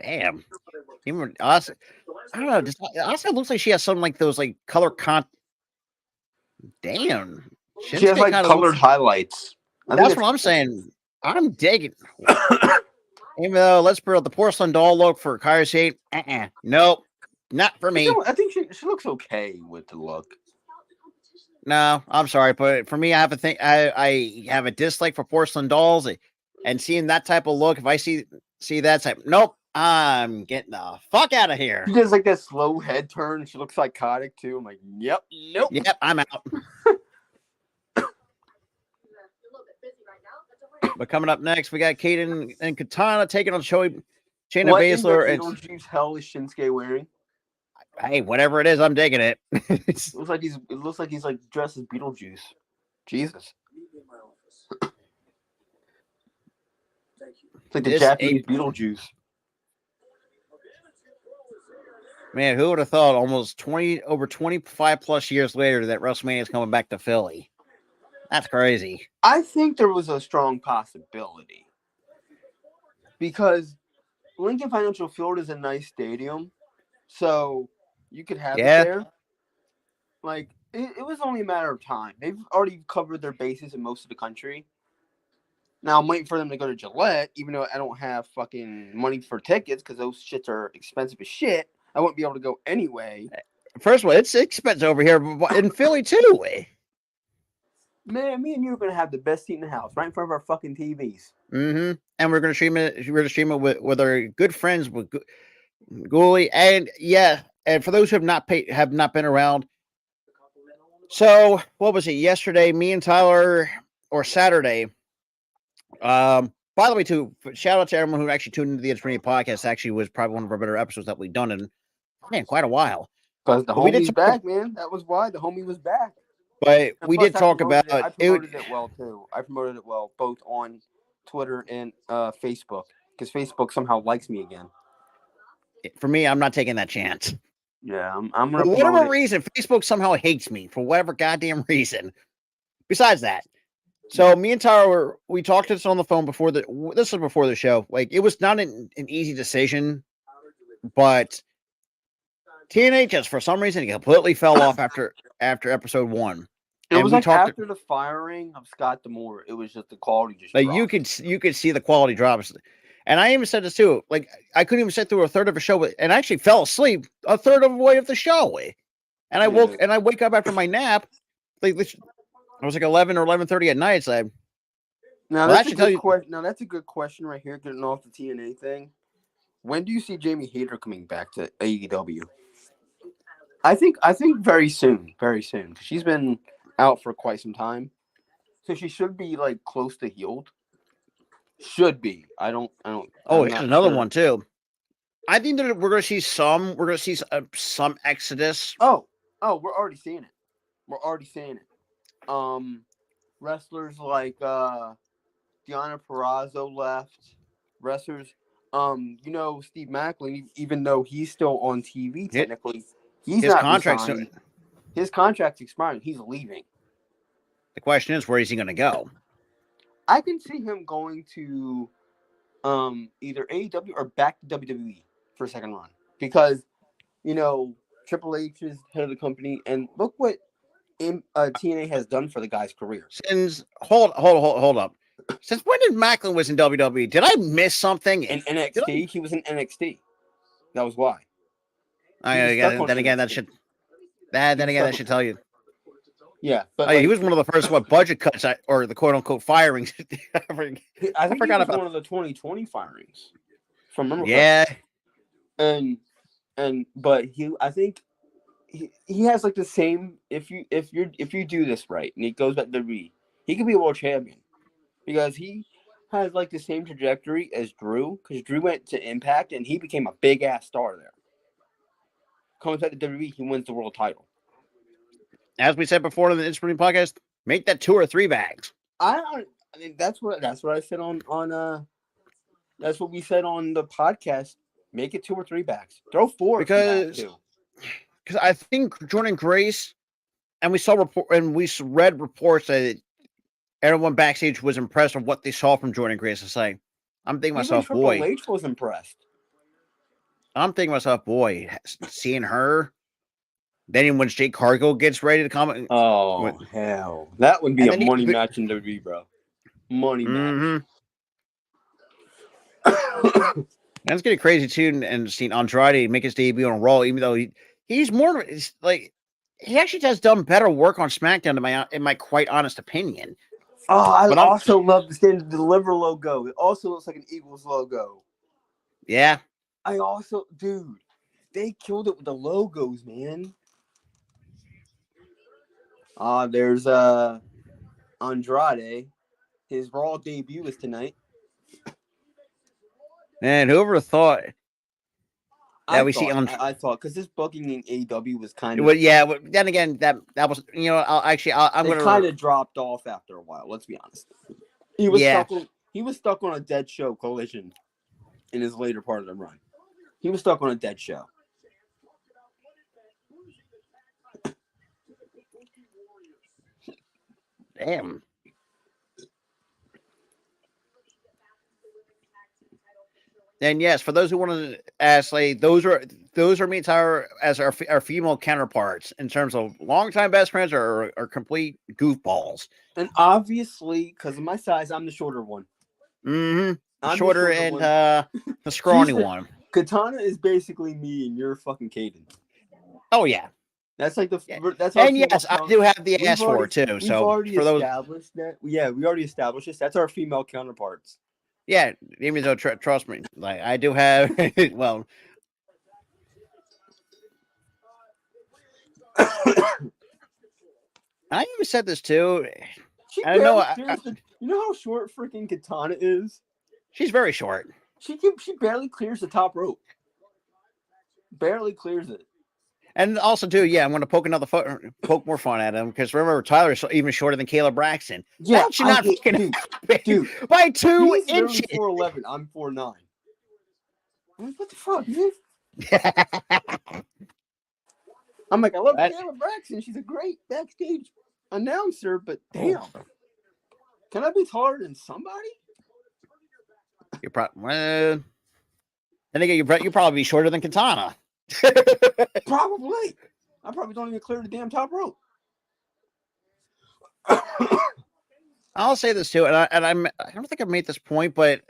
Damn. Even Asuka, I don't know. Just Asuka looks like she has some like those like color Damn. She has like colored highlights. That's what I'm saying. I'm digging. Even though let's put out the porcelain doll look for Kairi Sane. Nope. Not for me. I think she looks okay with the look. No, I'm sorry, but for me, I have a thing. I have a dislike for porcelain dolls. And seeing that type of look, if I see that type, nope, I'm getting the fuck out of here. She does like that slow head turn. She looks psychotic too. I'm like, yep, nope. Yep, I'm out. But coming up next, we got Kaden and Katana taking on Shayna Baszler. And Beetlejuice hell is Shinsuke wearing? Hey, whatever it is, I'm digging it. It looks like he's like dressed as Beetlejuice. Jesus. It's like the Japanese Beetlejuice. Man, who would have thought almost 25 plus years later that WrestleMania is coming back to Philly? That's crazy. I think there was a strong possibility because Lincoln Financial Field is a nice stadium, so you could have it there. Like, it was only a matter of time. They've already covered their bases in most of the country. Now I'm waiting for them to go to Gillette, even though I don't have fucking money for tickets because those shits are expensive as shit. I wouldn't be able to go anyway. First of all, it's expensive over here in Philly too. Man, me and you are gonna have the best seat in the house, right in front of our fucking TVs. Mm-hmm. And we're gonna stream it. We're gonna stream it with our good friends with Ghoulie, and and for those who have not been around. So what was it yesterday? Me and Tyler, or Saturday. By the way, too, shout out to everyone who actually tuned into the It's Renee podcast. Actually, was probably one of our better episodes that we've done in quite a while. Because the homie's back, man. That was why the homie was back. But we did talk about it. I promoted it well too. I promoted it well both on Twitter and Facebook because Facebook somehow likes me again. For me, I'm not taking that chance. Yeah, I'm gonna. For whatever reason, Facebook somehow hates me for whatever goddamn reason. Besides that. So me and Tyler, we talked to this on the phone before this was before the show. Like, it was not an easy decision, but TNA just for some reason completely fell off after episode 1. It was like after the firing of Scott D'Amore, it was just the quality just like dropped. you could see the quality drops. And I even said this too. Like, I couldn't even sit through a third of a show, and I actually fell asleep a third of the way of the show. And I wake up after my nap. Like, it was like 11 or 11:30 at night. So that's a good question right here. Getting off the TNA thing. When do you see Jamie Hayter coming back to AEW? I think very soon, because she's been out for quite some time, so she should be like close to healed. Should be. I don't. Oh, here's another one too. I think that we're going to see some exodus. Oh, we're already seeing it. Wrestlers like Deonna Purrazzo left. Wrestlers, Steve Macklin, even though he's still on TV technically, his contract's expiring. He's leaving. The question is, where is he going to go? I can see him going to either AEW or back to WWE for a second run because Triple H is head of the company, and look what TNA has done for the guy's career. Since hold up. Since when did Macklin was in WWE? Did I miss something? In NXT, he was in NXT. That was why. Then again, that should tell you. Yeah, but he was one of the first budget cuts or the quote unquote firings. I forgot about one of the 2020 firings from remember. Yeah, but I think he has like the same. If you do this right and he goes back to WWE, he could be a world champion because he has like the same trajectory as Drew. Because Drew went to Impact and he became a big ass star there. Comes back to WWE, he wins the world title. As we said before in the Instagram podcast, make that 2 or 3 bags. I mean, that's what I said on that's what we said on the podcast. Make it 2 or 3 bags. Throw 4 because I think Jordan Grace, and we read reports that everyone backstage was impressed with what they saw from Jordan Grace. It's like, I'm thinking myself, boy. Triple H was impressed. I'm thinking myself, boy, seeing her. Then when Jake Cargill gets ready to come, hell, that would be a money match in WWE, bro. Money match. And it's getting crazy too, and seeing Andrade make his debut on Raw, even though he's more like he actually has done better work on SmackDown in my quite honest opinion. Oh, I But also love the Stand and Deliver logo. It also looks like an Eagles logo. Yeah. Dude, they killed it with the logos, man. There's Andrade. His Raw debut is tonight. And whoever thought that I thought because this booking in AEW was kind of. Well, yeah, but then again, that was I'm They gonna kind of dropped off after a while. Let's be honest. He was stuck on a dead show Collision in his later part of the run. He was stuck on a dead show. Damn. And yes, for those who want to ask, like those are me entire as our female counterparts in terms of longtime best friends or complete goofballs. And obviously, because of my size, I'm the shorter one. Mm-hmm. Shorter and the scrawny one. Katana is basically me, and you're fucking Caden. Oh yeah. That's like that's and yes, I do have the ass for it too. So already established that. Yeah, we already established this. That's our female counterparts. Yeah, even though trust me, like I do have. Well, I even said this too. I know. You know how short freaking Katana is? She's very short. She barely clears the top rope. Barely clears it. And also, too, yeah, I'm going to poke more fun at him because remember, Tyler's even shorter than Caleb Braxton. Yeah, that should not fucking dude, by 2 inches. 4'11", I'm 4'9". I'm like, what the fuck, dude? I'm like, I love Caleb Braxton. She's a great backstage announcer, but damn, can I be taller than somebody? You're probably. Then again, you probably be shorter than Katana. Probably. I probably don't even clear the damn top rope. I'll say this too, I don't think I've made this point, but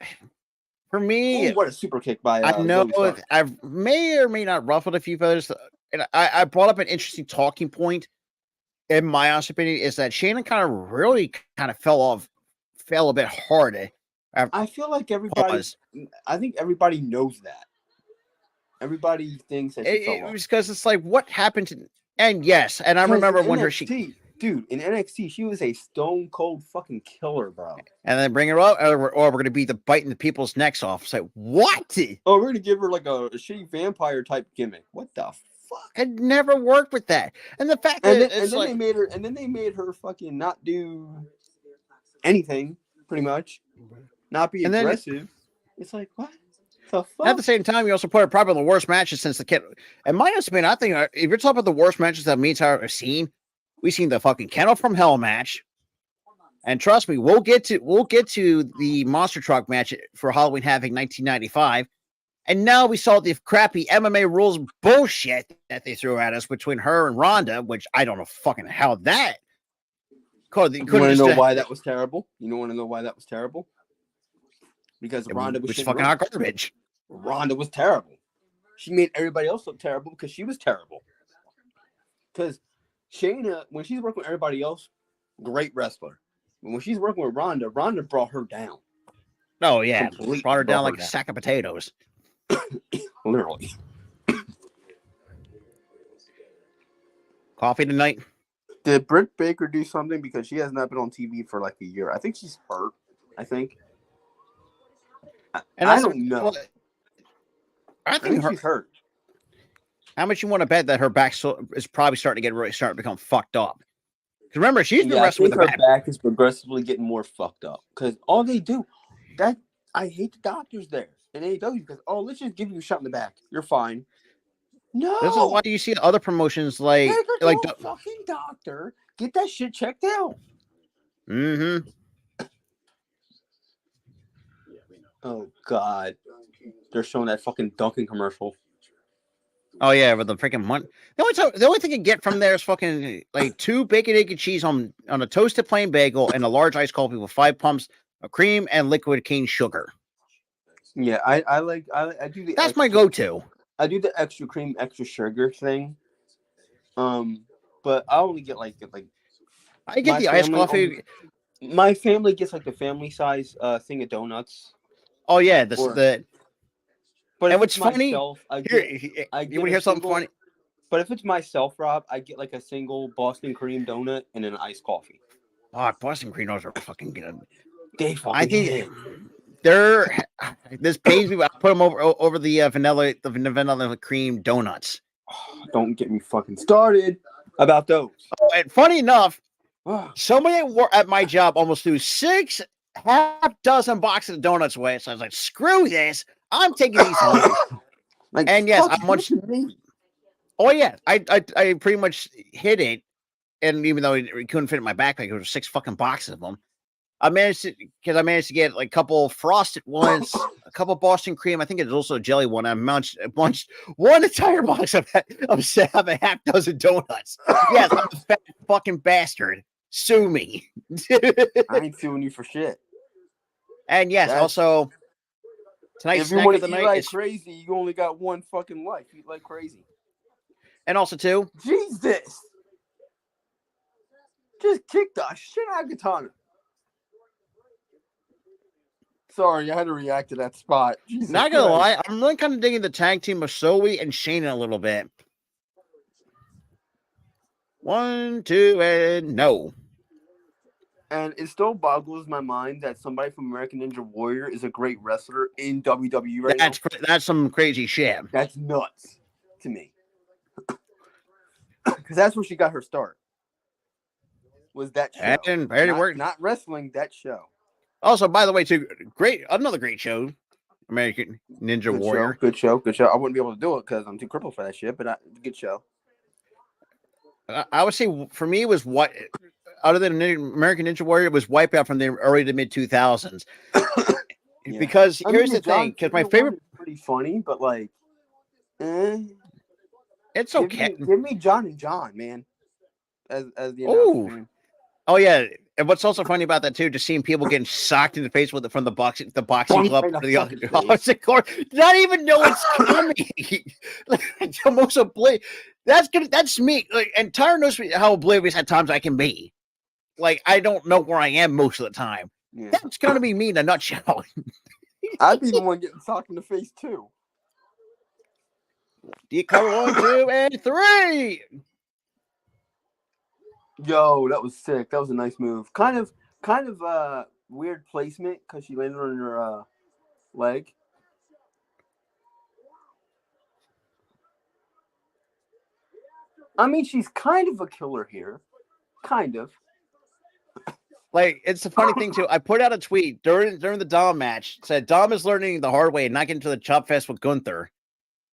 for me, what a super kick by I know I may or may not ruffled a few feathers, and I brought up an interesting talking point. In my honest opinion, is that Shannon kind of fell a bit hard. I feel like everybody. I think everybody knows that. Everybody thinks that it was because it's like what happened to, and yes, and I remember when dude, in NXT, she was a stone cold fucking killer, bro. And then bring her up, or we're gonna be biting the people's necks off. It's like what? Oh, we're gonna give her like a shitty vampire type gimmick. What the fuck? It never worked with that. And the fact that they made her fucking not do anything, pretty much, not be aggressive. It's like what? At the same time, you also put her probably in the worst matches since the kid. And my opinion, I think if you're talking about the worst matches that me and Tyler have seen, we've seen the fucking Kennel from Hell match, and trust me, we'll get to the monster truck match for Halloween Havoc 1995, and now we saw the crappy MMA rules bullshit that they threw at us between her and Ronda, which I don't know fucking how that. You want to know why that was terrible? You don't want to know why that was terrible? Because Ronda was fucking hot garbage. Ronda was terrible. She made everybody else look terrible because she was terrible. Because Shayna, when she's working with everybody else, great wrestler. But when she's working with Ronda brought her down. Oh, yeah. Brought her down like a sack of potatoes. Literally. Coffee tonight? Did Britt Baker do something? Because she has not been on TV for like a year. I think she's hurt. I think. And I don't know. Well, I think she's hurt. How much you want to bet that her back is probably starting to become fucked up? Because remember, she's been wrestling with her back is progressively getting more fucked up. Because all they do, I hate the doctors there in AEW because let's just give you a shot in the back. You're fine. No, this is why you see other promotions like the fucking doctor get that shit checked out. Mm-hmm. Oh God, they're showing that fucking Dunkin' commercial. Oh yeah, with the freaking money. The only thing you get from there is fucking like 2 bacon, egg, and cheese on a toasted plain bagel and a large iced coffee with 5 pumps of cream and liquid cane sugar. Yeah, I do the. That's my go-to. I do the extra cream, extra sugar thing. But I only get like. I get the iced coffee. My family gets like the family size thing of donuts. Oh yeah, But and if what's it's funny myself, here, I you get want to a hear something single. funny? But if it's myself, Rob, I get like a single Boston cream donut and an iced coffee. Oh, Boston cream rolls are fucking good. They I fucking think hit. they're. This pains me, but I put them over the vanilla cream donuts. Don't get me fucking started about those. Oh, and funny enough, somebody at my job almost threw 6 half dozen boxes of donuts away. So I was like, "Screw this! I'm taking these home." Like, And yes, I fuck munched. me. Oh yeah, I pretty much hit it, and even though it couldn't fit in my backpack, there was 6 fucking boxes of them. I managed to get like a couple frosted ones, a couple Boston cream. I think it's also a jelly one. I munched one entire box of a half dozen donuts. Yes, I'm a fat fucking bastard. Sue me. I ain't suing you for shit. And yes, also tonight's if you snack want of the to eat night like is, crazy, you only got one fucking life. Eat like crazy. and also too, Jesus. Just kick the shit out of Katana. Sorry, I had to react to that spot. Jesus not gonna Christ. lie, I'm really kind of digging the tag team of Zoe and Shayna a little bit. 1, 2, and no. And it still boggles my mind that somebody from American Ninja Warrior is a great wrestler in WWE right now. That's some crazy shit. That's nuts to me. Because that's where she got her start. Was that show? And not wrestling, that show. Also, by the way, too, another great show, American Ninja Warrior. Good show. I wouldn't be able to do it because I'm too crippled for that shit, but good show. I would say for me, it was what, other than American Ninja Warrior, it was Wipeout from the early to mid 2000s. Yeah. Because here's the thing, because my favorite, pretty funny, but like, it's okay. Give me John and John, man. As the announcer. Oh yeah, and what's also funny about that too, just seeing people getting socked in the face with it from the boxing glove to the other. Not even know it's coming. It's almost that's me. Like, and Tyra knows how oblivious at times I can be. Like, I don't know where I am most of the time. Yeah. That's gonna be me in a nutshell. I'd be the one getting socked in the face too. Do you cover 1, 2, and 3? Yo, that was sick. That was a nice move. Kind of weird placement because she landed on her leg. I mean, she's kind of a killer here. Kind of. Like, it's a funny thing too. I put out a tweet during the Dom match, said Dom is learning the hard way and not getting to the chop fest with Gunther.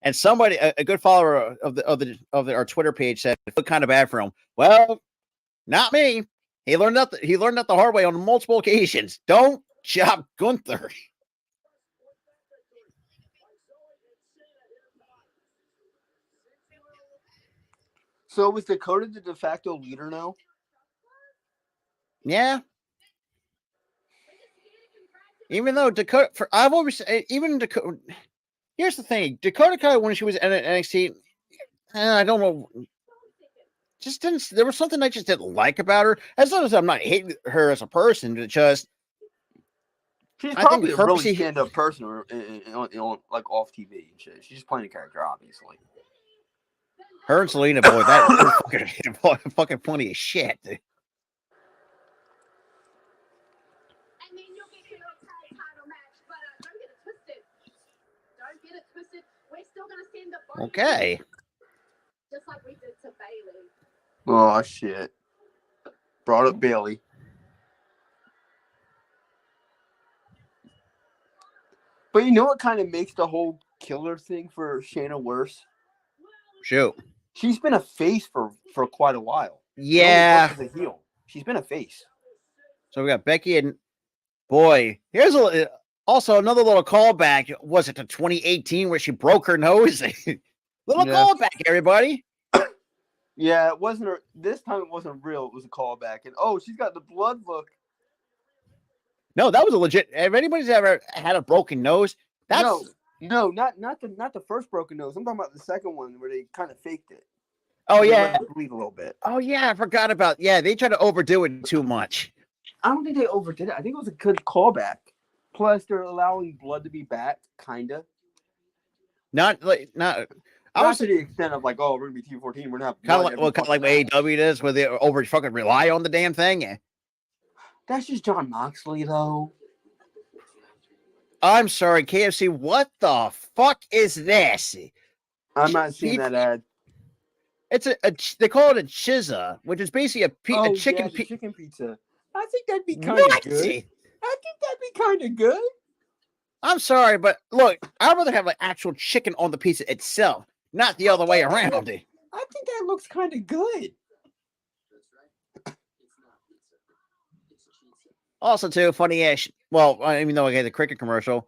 And somebody, a good follower of our Twitter page, said it looked kind of bad for him. Well, not me. He learned that the hard way on multiple occasions. Don't chop Gunther. So was Dakota the de facto leader now? Yeah. Even though Dakota, I've always even Dakota. Here's the thing: Dakota Kai, when she was in NXT, I don't know. Just didn't. There was something I just didn't like about her. As long as I'm not hating her as a person, but just she's probably a really stand-up person, on like off TV and shit. She's just playing a character, obviously. Her and Selena, boy, that fucking funny as shit. Okay. Just like we did to Bailey. Oh shit! Brought up Bailey. But you know what kind of makes the whole killer thing for Shayna worse? Shoot. She's been a face for quite a while. Yeah. As a heel. She's been a face. So we got Becky and boy, here's also another little callback. Was it to 2018 where she broke her nose? Little callback, everybody. Yeah, it wasn't this time. It wasn't real. It was a callback. And she's got the blood look. No, that was a legit. If anybody's ever had a broken nose, that's no, not the first broken nose. I'm talking about the second one where they kind of faked it. Oh yeah, bleed a little bit. Oh yeah, I forgot about. Yeah, they try to overdo it too much. I don't think they overdid it. I think it was a good callback. Plus, they're allowing blood to be back, kinda. Not to the extent of like, oh, we're gonna be T14. We're gonna have kind blood of like what AEW does, where they over fucking rely on the damn thing. That's just John Moxley, though. I'm sorry, KFC. What the fuck is this? I'm not seeing that ad. It's they call it a chizza, which is basically a chicken. Yeah, chicken pizza. I think that'd be kind of good. I think that'd be kind of good. I'm sorry, but look, I'd rather have an actual chicken on the pizza itself, not the other way around. I think that looks kind of good. Also, too funny ass. Well, I mean, though I get the cricket commercial.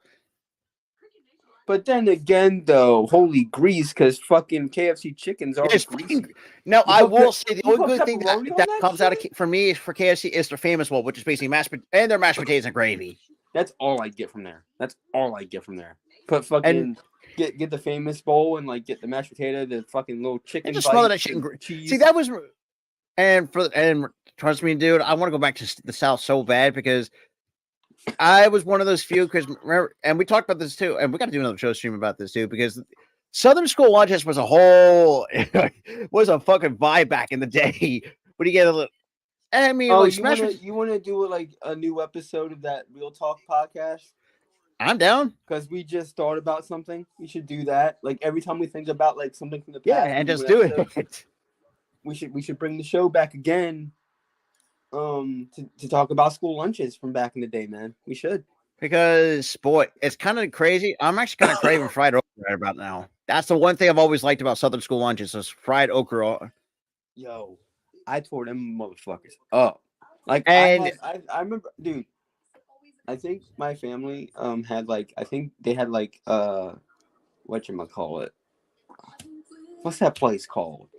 But then again, though, holy grease, because fucking KFC chickens are greasy. No, I will say the only good thing that comes out for me for KFC is their famous one, which is basically their mashed potatoes and gravy. That's all I get from there. Put fucking get the famous bowl and like get the mashed potato, the fucking little chicken. And just smother that shit in cheese. See, that was and trust me, dude, I want to go back to the South so bad because I was one of those few, because remember, and we talked about this too, and we got to do another show stream about this too, because Southern School Lunches was a fucking vibe back in the day. When you get a little, I mean, you want to do like a new episode of that Real Talk podcast? I'm down, because we just thought about something. We should do that. Like every time we think about like something from the past, and just do it. We should bring the show back again. To talk about school lunches from back in the day, man. We should. Because, boy, it's kind of crazy. I'm actually kind of craving fried okra right about now. That's the one thing I've always liked about Southern School Lunches is fried okra. Yo, I tore them motherfuckers up. Like, and I remember, dude, I think my family had like, I think they had like, whatchamacallit? What's that place called?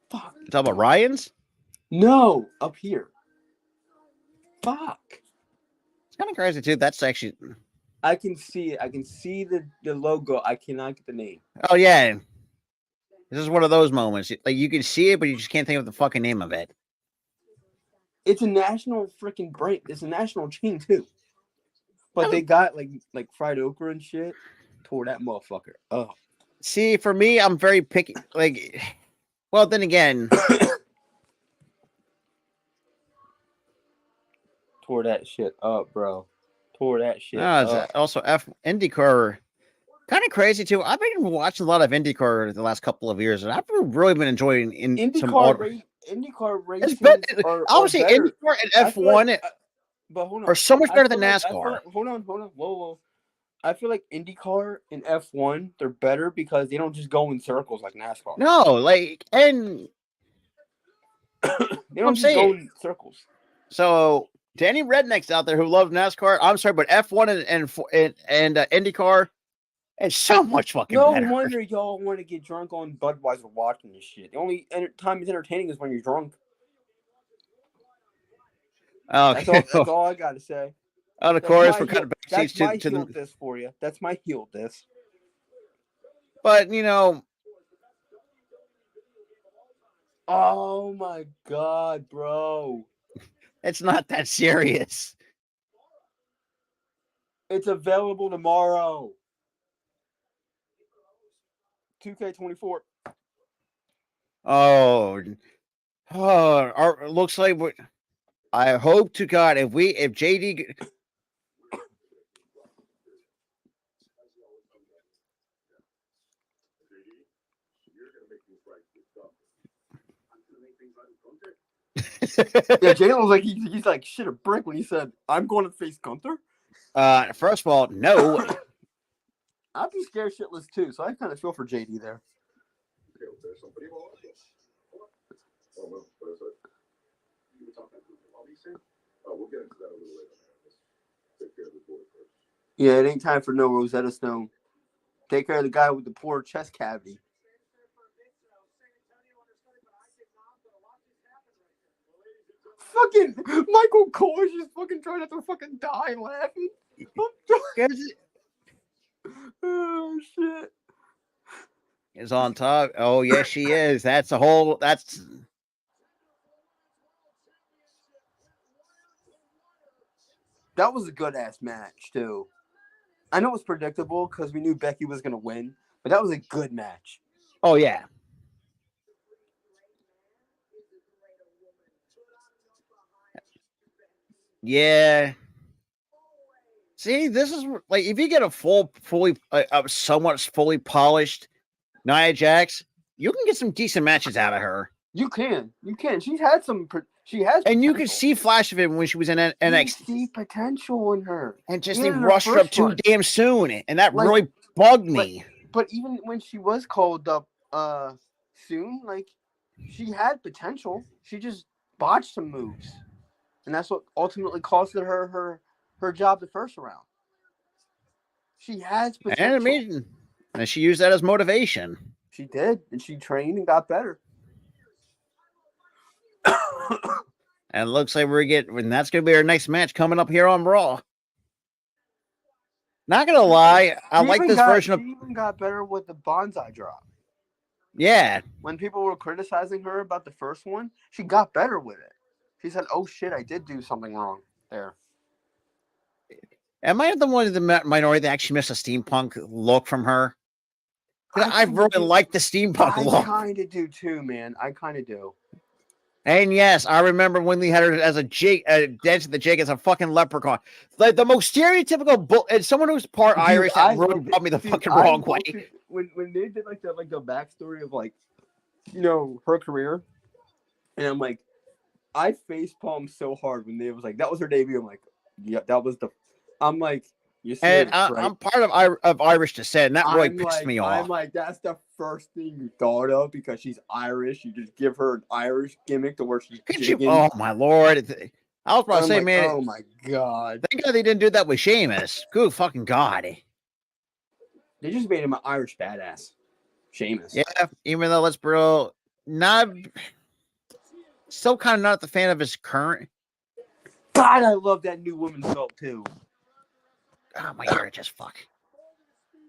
Fuck. You talking about Ryan's? No, up here. Fuck. It's kind of crazy too. That's actually. I can see it. I can see the logo. I cannot get the name. Oh yeah. This is one of those moments. Like you can see it, but you just can't think of the fucking name of it. It's a national freaking brand. It's a national chain too. But they got like fried okra and shit. Tore that motherfucker up. See, for me, I'm very picky. Like, well, then again. Tore that shit up, bro. Tore that shit up. Also, IndyCar, kind of crazy too. I've been watching a lot of IndyCar the last couple of years, and I've really been enjoying IndyCar races. I would say IndyCar and F1, but hold on, are so much better than NASCAR. Hold on. Whoa. I feel like IndyCar and F1, they're better because they don't just go in circles like NASCAR. No, like, and they don't just go in circles. So. To any rednecks out there who love NASCAR, I'm sorry, but F1 and IndyCar, it's so much fucking better. No wonder y'all want to get drunk on Budweiser watching this shit. The only time it's entertaining is when you're drunk. Okay. That's all I got to say. Oh, of course, we're kind of backstage to this for you. That's my heel diss. But, you know. Oh, my God, bro. It's not that serious. It's available tomorrow. 2K24. Oh, looks like I hope to God if JD. Yeah, Jalen was like he's like shit a brick when he said I'm going to face Gunther. First of all, no. I'd be scared shitless too, so I kind of feel for JD there. Yeah, it ain't time for no Rosetta Stone. Take care of the guy with the poor chest cavity. Fucking Michael Cole is just fucking trying not to fucking die laughing. Oh shit. Is on top. Oh yes, she is. That's That was a good ass match too. I know it was predictable because we knew Becky was gonna win, but that was a good match. Oh yeah. Yeah. See, this is like if you get a somewhat fully polished Nia Jax, you can get some decent matches out of her. You can. She's had some. She has, and you could see flash of it when she was in NXT. You see potential in her, and just they rushed her up too damn soon, and that really bugged me. But even when she was called up, soon, like she had potential. She just botched some moves, and that's what ultimately costed her job the first round. She has potential. And she used that as motivation. She did, and she trained and got better. And it looks like and that's going to be our next match coming up here on Raw. Not going to lie, I like this version of... She even got better with the bonsai drop. Yeah. When people were criticizing her about the first one, she got better with it. She said, oh shit, I did do something wrong there. Am I the one of the minority that actually missed a steampunk look from her? I really like the steampunk look. I kind of do too, man. I kind of do. And yes, I remember when they had her as a jig, dance at the jig as a fucking leprechaun. Like the most stereotypical and someone who's part Irish that really rubbed me the fucking wrong way. When they did like the backstory of like, you know, her career, and I'm like, I facepalmed so hard when they was like that was her debut. I'm like, yeah, that was the. I'm like, you serious, and right? I'm part of Irish descent, and that really pissed me off. I'm like, that's the first thing you thought of because she's Irish. You just give her an Irish gimmick to where she's jigging. Oh my lord! I was about to say, man. Oh my god! Thank God they didn't do that with Sheamus. Good fucking god! They just made him an Irish badass. Sheamus. Yeah, even though still kind of not the fan of his current. God, I love that new woman's belt too. Oh, my ear just fuck.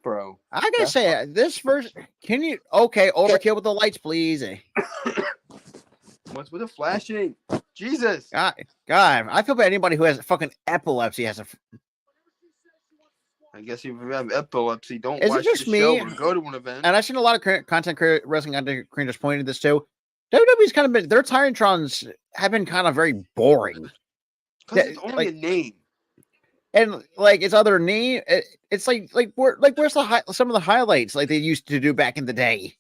Bro. I gotta say, this version, overkill with the lights, please. What's with the flashing? Jesus. God, I feel bad anybody who has fucking epilepsy has a... I guess if you have epilepsy, don't Is watch it just the me? show or go to an event. And I've seen a lot of wrestling content creators pointing this too. WWE's kind of been, their Tyrantrons have been kind of very boring. Because it's only a name. And like its other name, it's where's some of the highlights like they used to do back in the day.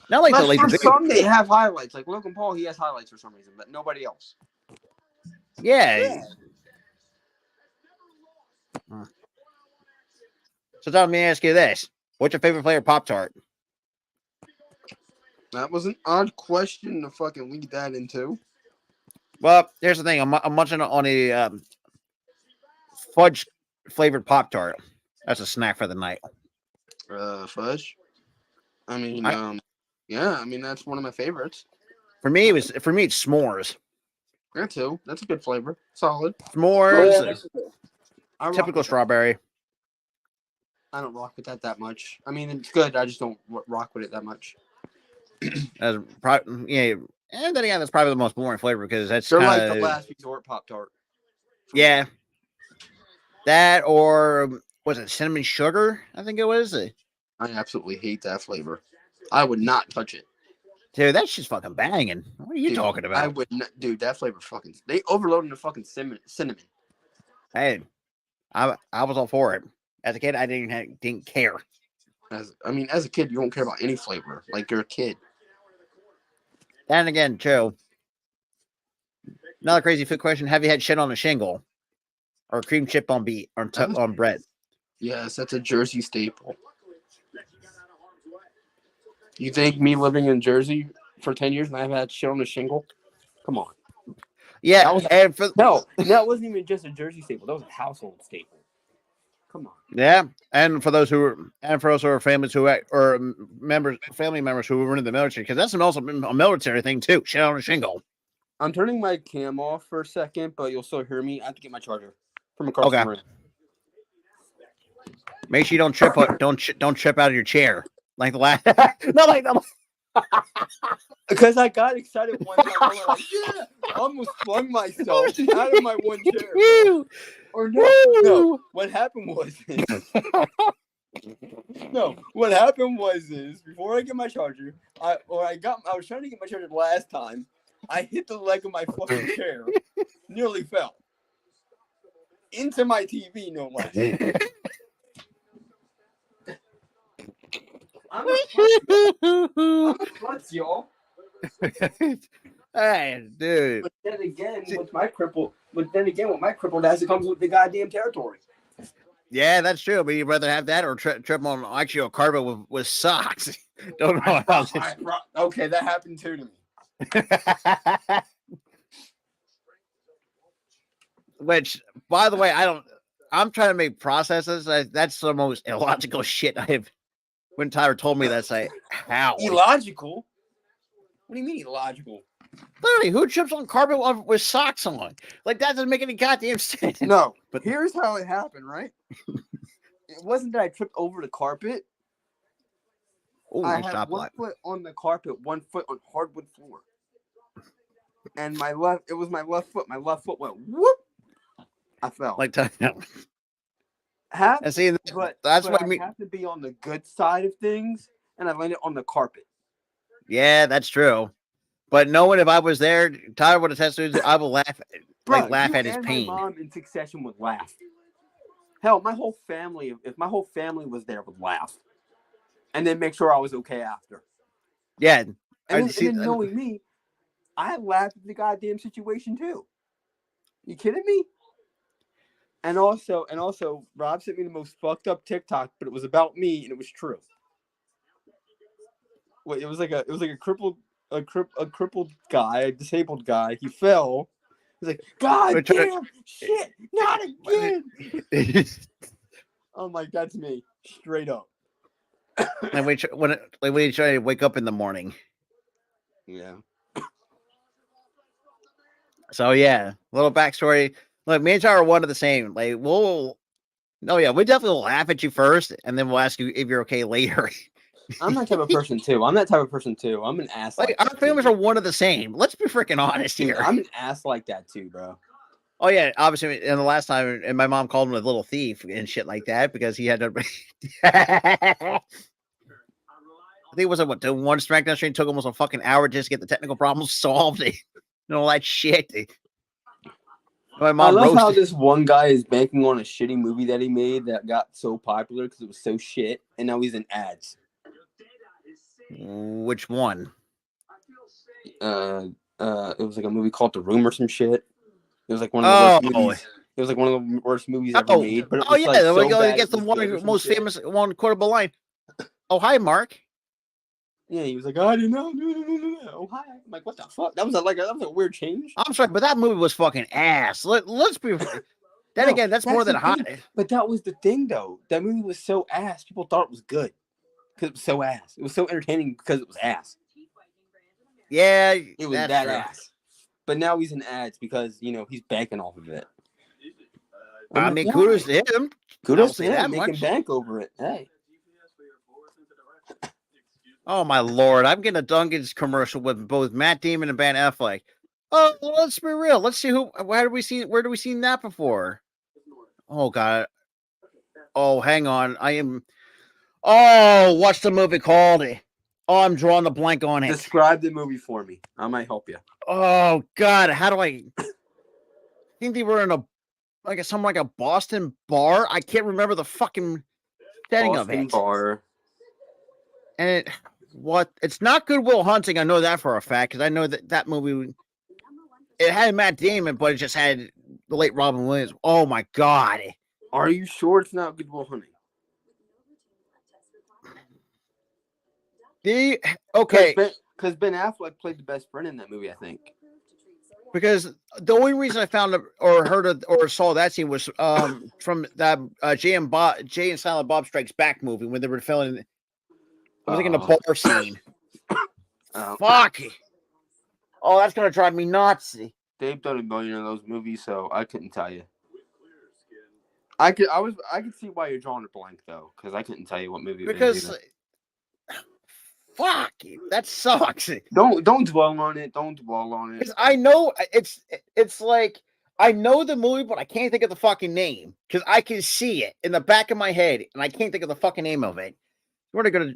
Not like some they have highlights. Like Logan Paul, he has highlights for some reason, but nobody else. Yeah. So let me ask you this: what's your favorite flavor Pop-Tart? That was an odd question to fucking lead that into. Well, here's the thing: I'm munching on a fudge flavored Pop-Tart. That's a snack for the night. Fudge. I mean, yeah. I mean, that's one of my favorites. For me, it's s'mores. That too. That's a good flavor. Solid. S'mores. Typical strawberry. I don't rock with that much. I mean, it's good. I just don't rock with it that much. And then again, that's probably the most boring flavor because they're like the last resort Pop-Tart. Yeah. That or was it cinnamon sugar? I think it was. I absolutely hate that flavor. I would not touch it. Dude, that shit's fucking banging. What are you talking about? I would not, dude. That flavor fucking. They overloaded the fucking cinnamon. Hey, I was all for it. As a kid, I didn't care. As a kid, you don't care about any flavor. Like you're a kid. And again, Joe. Another crazy food question: have you had shit on a shingle, or cream chip on on bread? Yes, that's a Jersey staple. You think me living in Jersey for 10 years and I've had shit on a shingle? Come on. Yeah, that wasn't even just a Jersey staple. That was a household staple. Come on. Yeah, and for those who are families who or family members who were in the military, because that's also a military thing too. Shit on a shingle. I'm turning my cam off for a second, but you'll still hear me. I have to get my charger from across the room. Make sure you don't trip out of your chair like the last. Not like the. Because I got excited one time. I was like, yeah! I almost flung myself out of my one chair, bro. Or no. What happened was what happened was before I get my charger, I was trying to get my charger last time. I hit the leg of my fucking chair, nearly fell into my TV, no less. I'm a klutz, y'all. Hey, dude. But then again, with my crippled ass, it comes with the goddamn territory. Yeah, that's true. But you'd rather have that or trip on actually a carpet with socks. Don't know how this... Okay, that happened too to me. Which, by the way, I'm trying to make processes. That's the most illogical shit I have. When Tyler told me that, say how illogical. What do you mean illogical? Literally, who trips on carpet with socks on? Like, that doesn't make any goddamn sense. No, but here's how it happened, right? It wasn't that I tripped over the carpet. Ooh, I had one foot on the carpet, one foot on hardwood floor. And my left foot. My left foot went whoop. I fell. Like, and see, that's what I have to be on the good side of things, and I landed on the carpet. Yeah, that's true. But knowing if I was there, Tyler would have tested. I would laugh, laugh at his pain. My mom in succession would laugh. Hell, my whole family, if my whole family was there, would laugh, and then make sure I was okay after. Yeah, and then knowing me, I laughed at the goddamn situation too. You kidding me? And also, Rob sent me the most fucked up TikTok, but it was about me, and it was true. Wait, it was like a crippled guy, a disabled guy. He fell. He's like, God damn, shit, not again. I'm like, that's me, straight up. And when you try to wake up in the morning. Yeah. So yeah, little backstory. Look, me and Tyler are one of the same. Like, we definitely will laugh at you first, and then we'll ask you if you're okay later. I'm that type of person too. I'm an ass. Like our families are one of the same. Let's be freaking honest here. I'm an ass like that too, bro. Oh yeah, obviously. And the last time, and my mom called him a little thief and shit like that because he had to. I think it was doing one SmackDown stream took almost a fucking hour just to get the technical problems solved and all that shit. My mom I love how this one guy is banking on a shitty movie that he made that got so popular because it was so shit, and now he's in ads. Which one? It was like a movie called The Room or some shit. It was like one of the worst movies. It was like one of the worst movies ever made. But it was it gets the one most famous one quotable line. Oh, hi, Mark. Yeah, he was like, I didn't know. Oh, hi. I'm like, what the fuck? That was a weird change. I'm sorry, but that movie was fucking ass. Let's be. Then again, that's more than hot. But that was the thing, though. That movie was so ass. People thought it was good because it was so ass. It was so entertaining because it was ass. Yeah, it was that ass. But now he's in ads because he's banking off of it. I mean, kudos to him. Kudos to him. Making bank over it. Hey. Oh my lord! I'm getting a Dunkin's commercial with both Matt Damon and Ben Affleck. Oh, well, let's be real. Let's see where do we see that before? Oh god. Oh, hang on. What's the movie called? Oh, I'm drawing the blank on it. Describe the movie for me. I might help you. Oh god, how do I think they were in a Boston bar? I can't remember the fucking setting of it. Bar. And it's not Good Will Hunting. I know that for a fact because I know that movie. It had Matt Damon, but it just had the late Robin Williams. Oh my god! Are you sure it's not Good Will Hunting? Okay, because Ben Affleck played the best friend in that movie, I think. Because the only reason I found or heard or saw that scene was from that Jay and Silent Bob Strikes Back movie when they were filming. I was thinking the bar scene. Fuck. Oh, that's gonna drive me nuts. They've done a million of those movies, so I couldn't tell you. I could see why you're drawing a blank though, because I couldn't tell you what movie. Because Fuck, that sucks. Don't dwell on it. Don't dwell on it. Because I know it's like I know the movie, but I can't think of the fucking name because I can see it in the back of my head, and I can't think of the fucking name of it. We're gonna.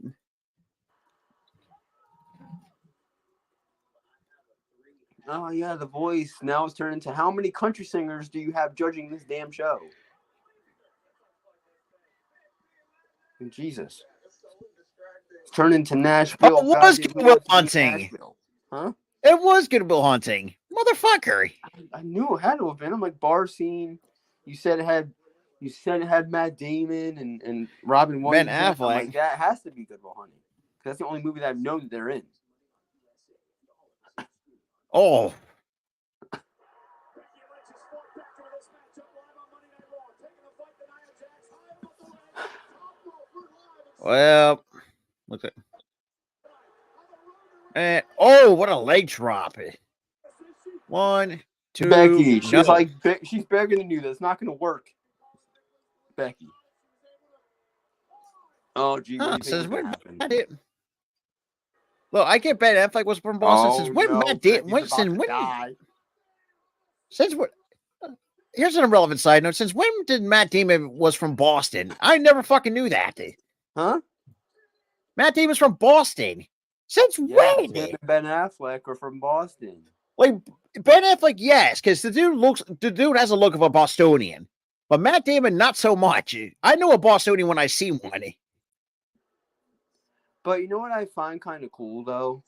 Oh yeah, The Voice. Now it's turned into how many country singers do you have judging this damn show? Jesus. It's turned into Nashville. Oh, it was Goddamn, who Good Will wants to beat Hunting. Nashville? Huh? It was Good Will Hunting, motherfucker. I knew it had to have been. I'm like bar scene. You said it had Matt Damon and Robin Williams. Ben Affleck. I'm like, that has to be Good Will Hunting. That's the only movie that I've known that they're in. Oh. Well, look at. And oh, what a leg drop! 1, 2. Becky, she's no. like, she's begging than you. That's not going to work. Becky. Oh, gee, what do you think is gonna happen? Look, I get Ben Affleck was from Boston. Oh, Since when no, Matt Damon? Becky's about to When? die. Since what? Here's an irrelevant side note. Since when did Matt Damon was from Boston? I never fucking knew that. Huh? Matt Damon's from Boston. Since Yeah, when? him and Ben Affleck are from Boston. Like Ben Affleck, yes, because the dude has a look of a Bostonian. But Matt Damon, not so much. I know a Bostonian when I see one. But you know what I find kind of cool, though?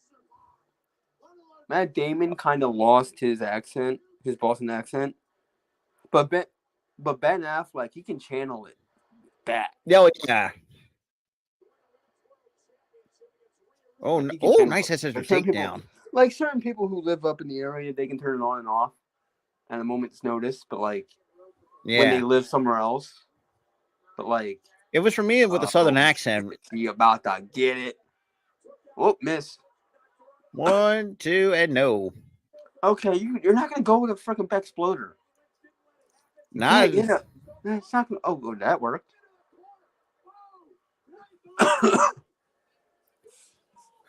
Matt Damon kind of lost his accent, his Boston accent. But Ben Affleck, he can channel it back. Oh, yeah. Oh, nice SSR takedown. Like certain people who live up in the area, they can turn it on and off at a moment's notice. But like, when they live somewhere else, but like, it was for me with a southern accent. You about to get it? Oh, miss. 1, 2, and no. Okay, you're not gonna go with a freaking Bexploder. Nah, it's not gonna. Oh, that worked.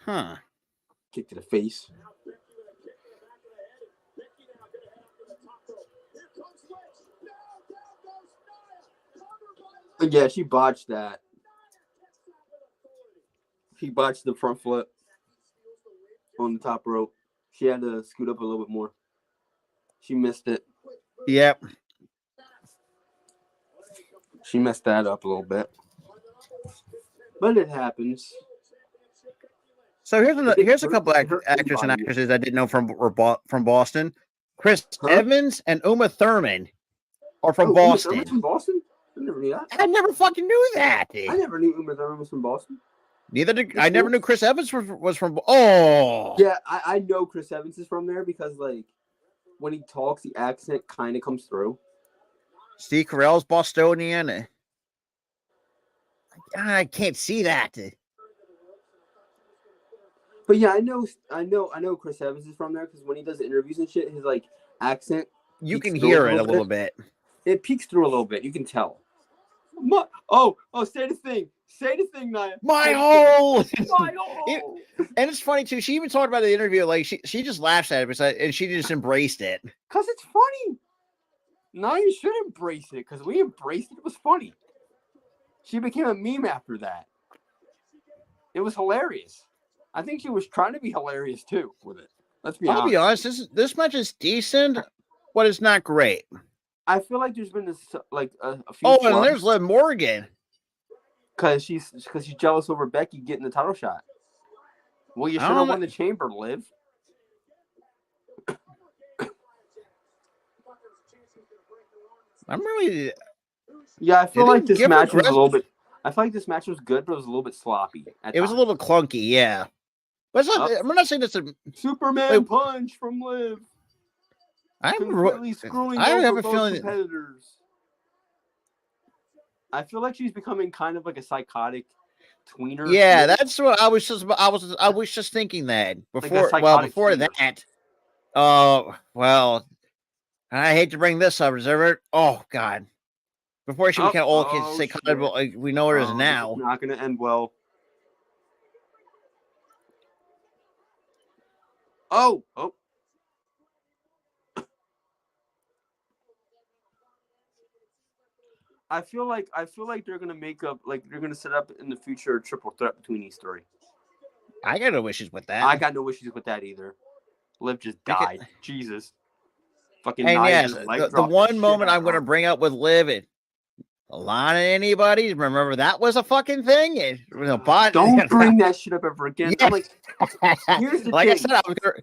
Huh. Kick to the face. Yeah, she botched that. She botched the front flip on the top rope. She had to scoot up a little bit more. She missed it. Yep. She messed that up a little bit. But it happens. So here's a couple actors and actresses I didn't know from Boston. Chris Evans and Uma Thurman are from Boston. Uma Thurman's from Boston? I never knew that. I never fucking knew that. I never knew Uma Thurman was from Boston. Neither did I. Never knew Chris Evans was from. Oh, yeah, I know Chris Evans is from there because like when he talks, the accent kind of comes through. Steve Carell's Bostonian. I can't see that. But yeah, I know Chris Evans is from there because when he does the interviews and shit, his like accent. You can hear it a little bit. It peeks through a little bit. You can tell. Say the thing. Say the thing, Nia. My hole. My hole. And it's funny too. She even talked about the interview. Like she just laughs at it and she just embraced it. Cause it's funny. Now you should embrace it because we embraced it. It was funny. She became a meme after that. It was hilarious. I think she was trying to be hilarious too with it. Let's be honest. I'll be honest. This match is decent, but it's not great. I feel like there's been this like a few. Oh, and there's Liv Morgan. Because she's jealous over Becky getting the title shot. Well, you should have won the chamber, Liv. I'm really. Yeah, I feel like this match was a little bit. I feel like this match was good, but it was a little bit sloppy. It was a little clunky, yeah. But it's not, I'm not saying it's a Superman punch from Liv. I have a feeling competitors. I feel like she's becoming kind of like a psychotic tweener. Yeah, that's what I was just thinking that before. Like before tweener. That. Well, I hate to bring this up, Reserver. Oh God, before she became all kids psychotic, like we know her as now. It's not going to end well. Oh. I feel like they're gonna make up, like they're gonna set up in the future a triple threat between these three. I got no issues with that. I got no issues with that either. Liv just died. Jesus. Fucking And Nia yes, just leg the dropped one shit moment out I'm of going to her. bring up with Liv, a lot of anybody remember that was a fucking thing. It was a bot. Don't bring that shit up ever again. Yeah. I'm like, here's the like thing. I said,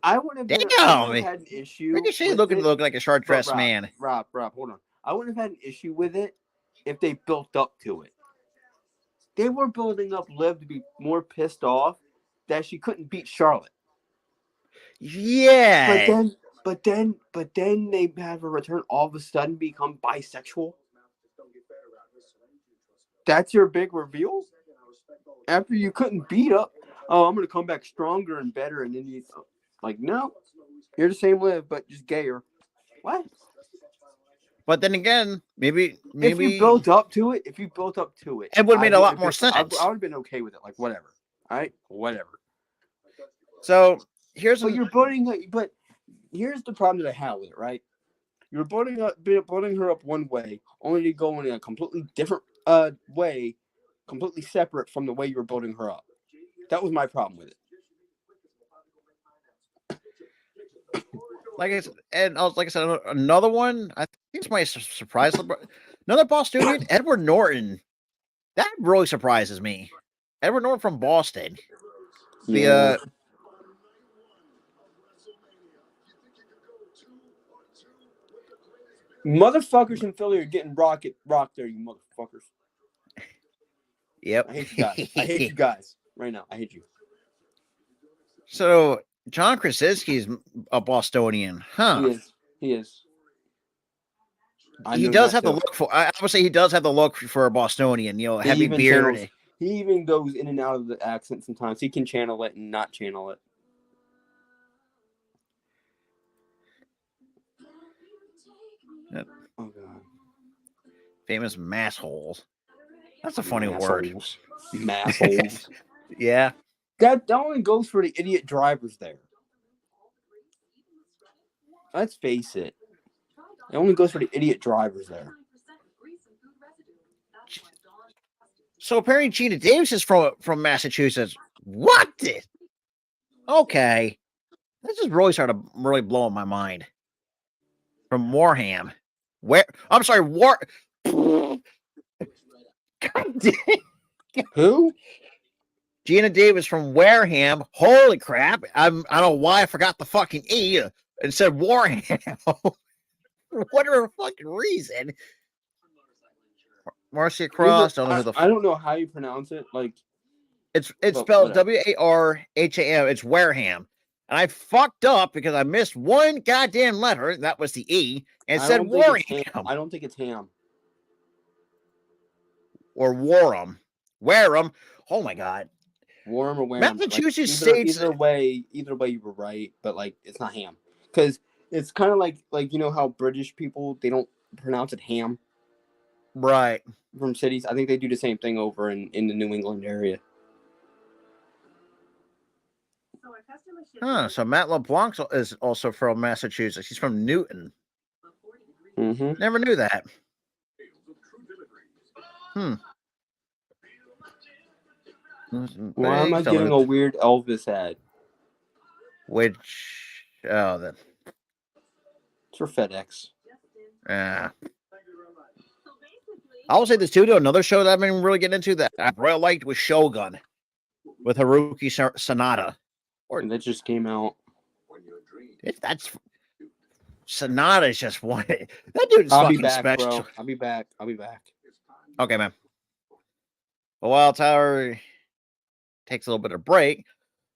I wouldn't have damn, had an issue. Ricochet with looking it, to look like a short but dressed man. Rob, hold on. I wouldn't have had an issue with it if they built up to it. They were building up Liv to be more pissed off that she couldn't beat Charlotte. Yeah. But then they have her return all of a sudden become bisexual. That's your big reveal? After you couldn't beat up, oh, I'm gonna come back stronger and better, and then you like, no, you're the same Liv, but just gayer. What? But then again, maybe if you built up to it, it would have made a lot more sense. I would have been okay with it. Like, whatever. All right, whatever. So here's but here's the problem that I have with it. Right, you're building her up one way, only to go in a completely different way, completely separate from the way you were building her up. That was my problem with it. Like I said, another one. I think it's my surprise. Another Bostonian, Edward Norton. That really surprises me. Edward Norton from Boston. Yeah. Motherfuckers in Philly are getting rocked there, you motherfuckers. Yep. I hate you guys. I hate you guys right now. I hate you. So John Krasinski's a Bostonian, huh? He is. He does have the look for. I would say he does have the look for a Bostonian. You know, heavy beard. He even goes in and out of the accent sometimes. He can channel it and not channel it. Yep. Oh god. Famous massholes. That's a funny word. Massholes. Yeah. That only goes for the idiot drivers there. Let's face it. It only goes for the idiot drivers there. So apparently Gina Davis is from Massachusetts. What? Okay. This is really started really blowing my mind. From Warham. I'm sorry, God damn. Who? Gina Davis from Wareham. Holy crap. I don't know why I forgot the fucking E and said Warham. For whatever fucking reason. Marcia Cross. I don't know how you pronounce it. Like it's spelled Warham. It's Wareham. And I fucked up because I missed one goddamn letter. That was the E. And it said Warham. I don't think it's ham. Or Warham. Wareham. Oh my god. Warm or Wareham. Massachusetts states. Either way you were right, but like it's not ham. Because it's kind of like you know how British people, they don't pronounce it ham. Right. From cities. I think they do the same thing over in the New England area. Huh. So Matt LeBlanc is also from Massachusetts. He's from Newton. Mm-hmm. Never knew that. Why am I getting a weird Elvis ad? Then it's for FedEx. Yeah. I will say this too, though. Another show that I've been really getting into that I really liked was Shogun with Haruki Sanada. And that just came out. That's Sonata's just one. That dude's fucking special. Bro. I'll be back. Okay, man. But while Tyler takes a little bit of break,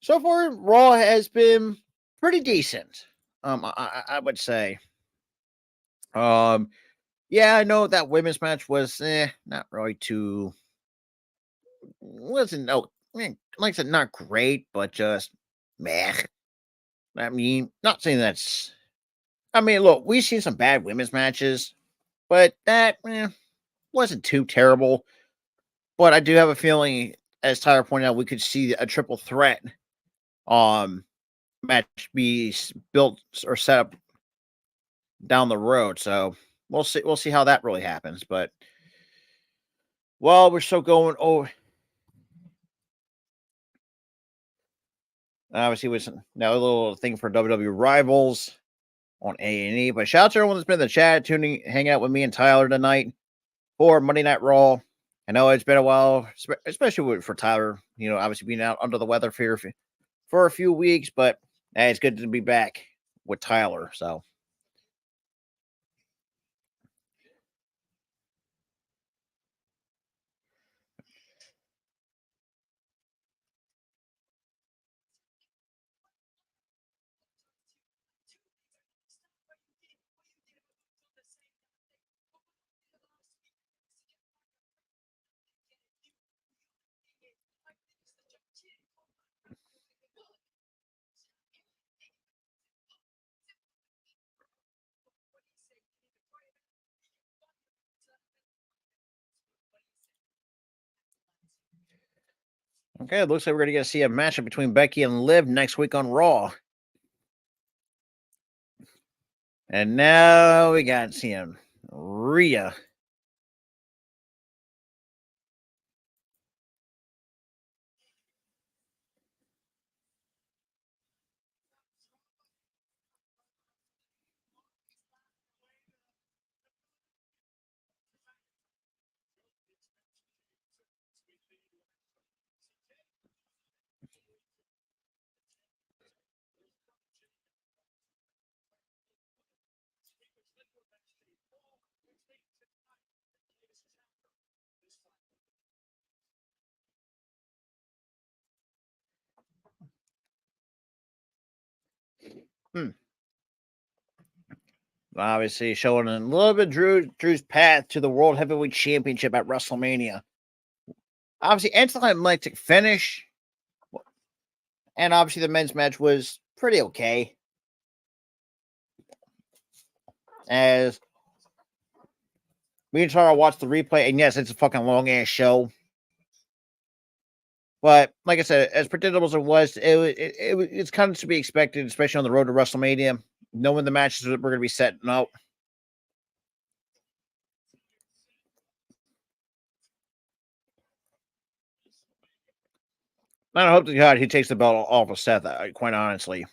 so far Raw has been pretty decent. I would say. Yeah, I know that women's match was not really too. Wasn't like I said, not great, but just meh. I mean, not saying that's. I mean, look, we've seen some bad women's matches, but that wasn't too terrible. But I do have a feeling, as Tyler pointed out, we could see a triple threat match be built or set up down the road. So we'll see. We'll see how that really happens. But we're still going. Oh, obviously, with now a little thing for WWE Rivals on A&E. But shout out to everyone that's been in the chat, hanging out with me and Tyler tonight for Monday Night Raw. I know it's been a while, especially for Tyler. Obviously being out under the weather for a few weeks, but hey, it's good to be back with Tyler. So. Okay, it looks like we're going to get to see a matchup between Becky and Liv next week on Raw. And now we got to see him. Rhea. Obviously showing a little bit Drew's path to the World Heavyweight Championship at WrestleMania. Obviously, anticlimactic finish. And obviously the men's match was pretty okay. As me and Tara watched the replay, and yes, it's a fucking long-ass show. But like I said, as predictable as it was, it's kind of to be expected, especially on the road to WrestleMania, knowing the matches that we're going to be setting up. And I hope to God he takes the belt off of Seth, quite honestly.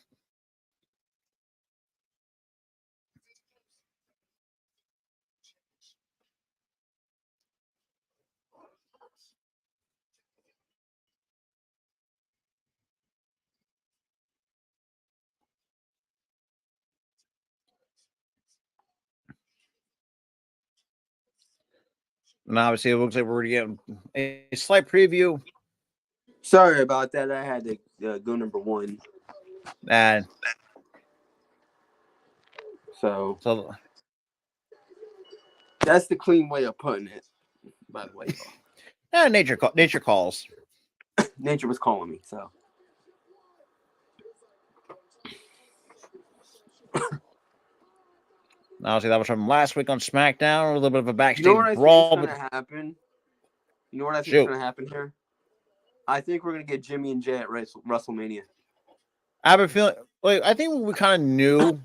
And obviously, it looks like we're getting a slight preview. Sorry about that. I had to go number one. And so that's the clean way of putting it. By the way, nature calls. Nature was calling me. So. Obviously, that was from last week on SmackDown. A little bit of a backstage brawl. You know what I think is going to happen? You know what I think is going to happen here? I think we're going to get Jimmy and Jay at WrestleMania. I have a feeling. Like, I think we kind of knew.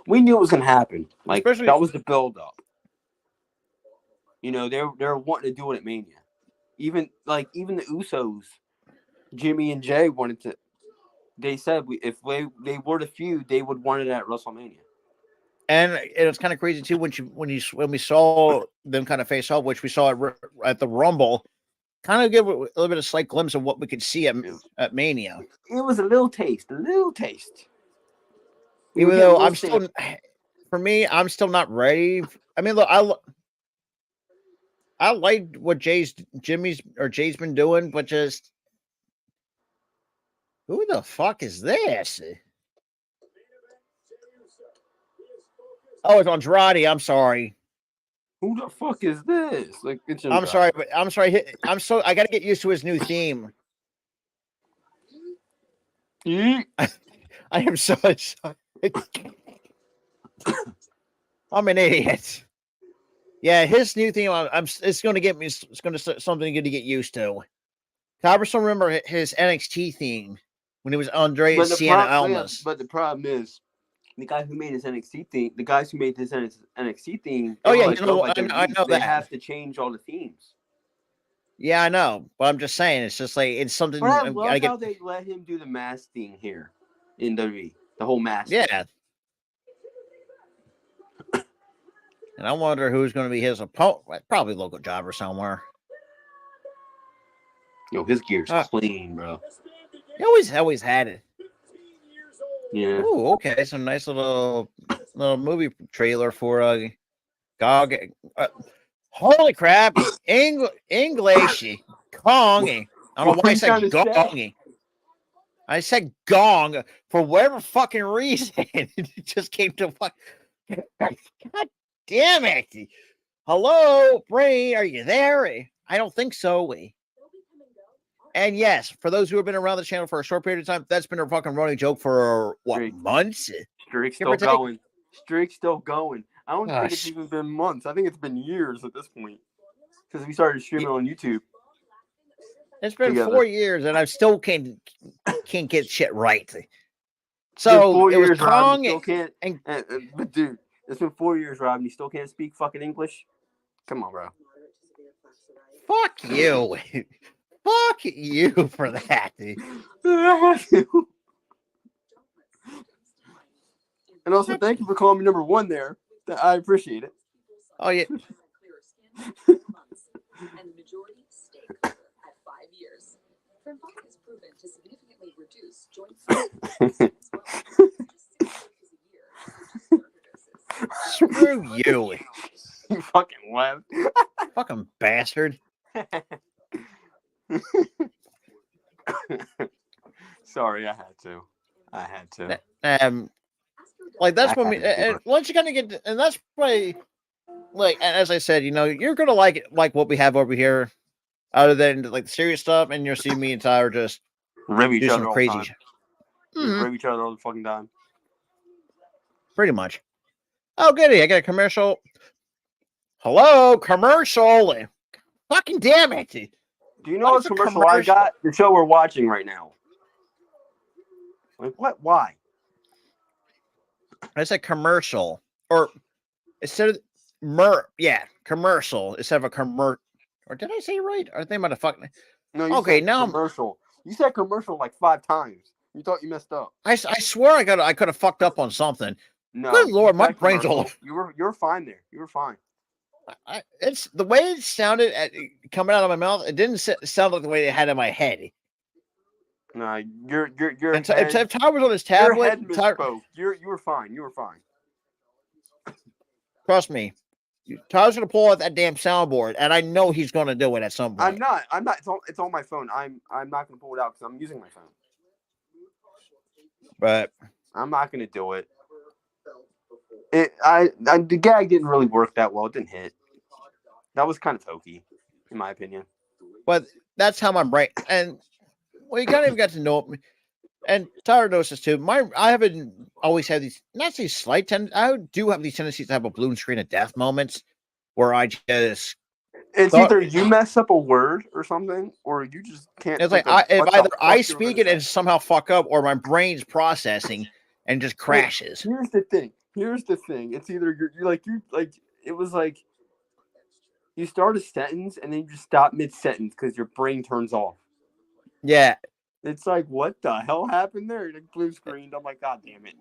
We knew it was going to happen. Like, that was the build-up. They're wanting to do it at Mania. Even the Usos, Jimmy and Jay wanted to. They said if they were to feud, they would want it at WrestleMania. And it was kind of crazy too when we saw them kind of face off, which we saw at the Rumble, kind of give a little bit of slight glimpse of what we could see at Mania. It was a little taste. Even though I'm still not ready. I mean, look, I like what Jay's been doing, but just who the fuck is this? Oh, it's Andrade. I'm sorry. Who the fuck is this? Like, I'm sorry. I got to get used to his new theme. I am so sorry. I'm an idiot. Yeah, his new theme. It's going to get me. It's going to something good to get used to. I still remember his NXT theme. when he was Andre But the Sienna problem, Almas. but the problem is, the guy who made his NXT theme, the guys who made this NXT theme, Oh, they were yeah, like, you know, "Go by I WWE, know they that. have to change all the themes." Yeah, I know, but I'm just saying, it's just like it's something. But I I love get. how they let him do the mask thing here in WWE, the whole mask. Yeah. And I wonder who's going to be his opponent. Probably local jobber somewhere. Yo, his gear's clean, bro. He always had it. Yeah. Oh, okay. Some nice little movie trailer for GOG. Holy crap! English Kong. I don't know why I said gong. I said gong for whatever fucking reason. It just came to fuck. God damn it! Hello, Brain. Are you there? I don't think so. And yes, for those who have been around the channel for a short period of time, that's been a fucking running joke for what, months? Streak's still going. Streak's still going. I don't think it's even been months. I think it's been years at this point. Because we started streaming on YouTube. It's been 4 years and I still can't get shit right. So it was Kong. But dude, it's been 4 years, Rob, and you still can't speak fucking English? Come on, bro. Fuck you. Fuck you for that. And also, thank you for calling me number one there. I appreciate it. Oh, yeah. And the majority stay clear at 5 years. Fembot is proven to significantly reduce joint Screw you. You fucking left. Fucking bastard. Sorry, I had to. Like that's when once you kind of get, and that's why, like as I said, you know, you're gonna like it, like what we have over here, other than like the serious stuff, and you'll see me and Tyler just rib each other some crazy shit. Rib each other all the fucking time. Pretty much. Oh, goody! I got a commercial. Hello, commercial. Fucking damn it! Do you know what commercial I got? The show we're watching right now. Like what? Why? I said commercial, or instead of commercial instead of a commercial. Or did I say it right? Or they might have fucking. No, you okay, said now commercial. You said commercial like 5 times. You thought you messed up. I swear I could have fucked up on something. No, good lord, my brain's all. You're fine there. You were fine. It's the way it sounded coming out of my mouth. It didn't sound like the way it had in my head. No, your and head, if Tyler was on his tablet, your head misspoke. You were fine. You were fine. Trust me, Tyler's gonna pull out that damn soundboard, and I know he's gonna do it at some point. I'm not. It's on my phone. I'm not gonna pull it out because I'm using my phone. But I'm not gonna do it. The gag didn't really work that well. It didn't hit. That was kind of hokey, in my opinion. But that's how my brain and well, you kind of got to know me. And Tyler knows this too. I haven't always had these, not these slight tendencies. I do have these tendencies to have a balloon screen of death moments where I just. It's either you mess up a word or something, or you just can't. It's like if either I speak it and somehow fuck up, or my brain's processing and just crashes. Here's the thing. It's either it was like you start a sentence and then you just stop mid-sentence because your brain turns off. Yeah. It's like, what the hell happened there? It blue screened. I'm like, God damn it.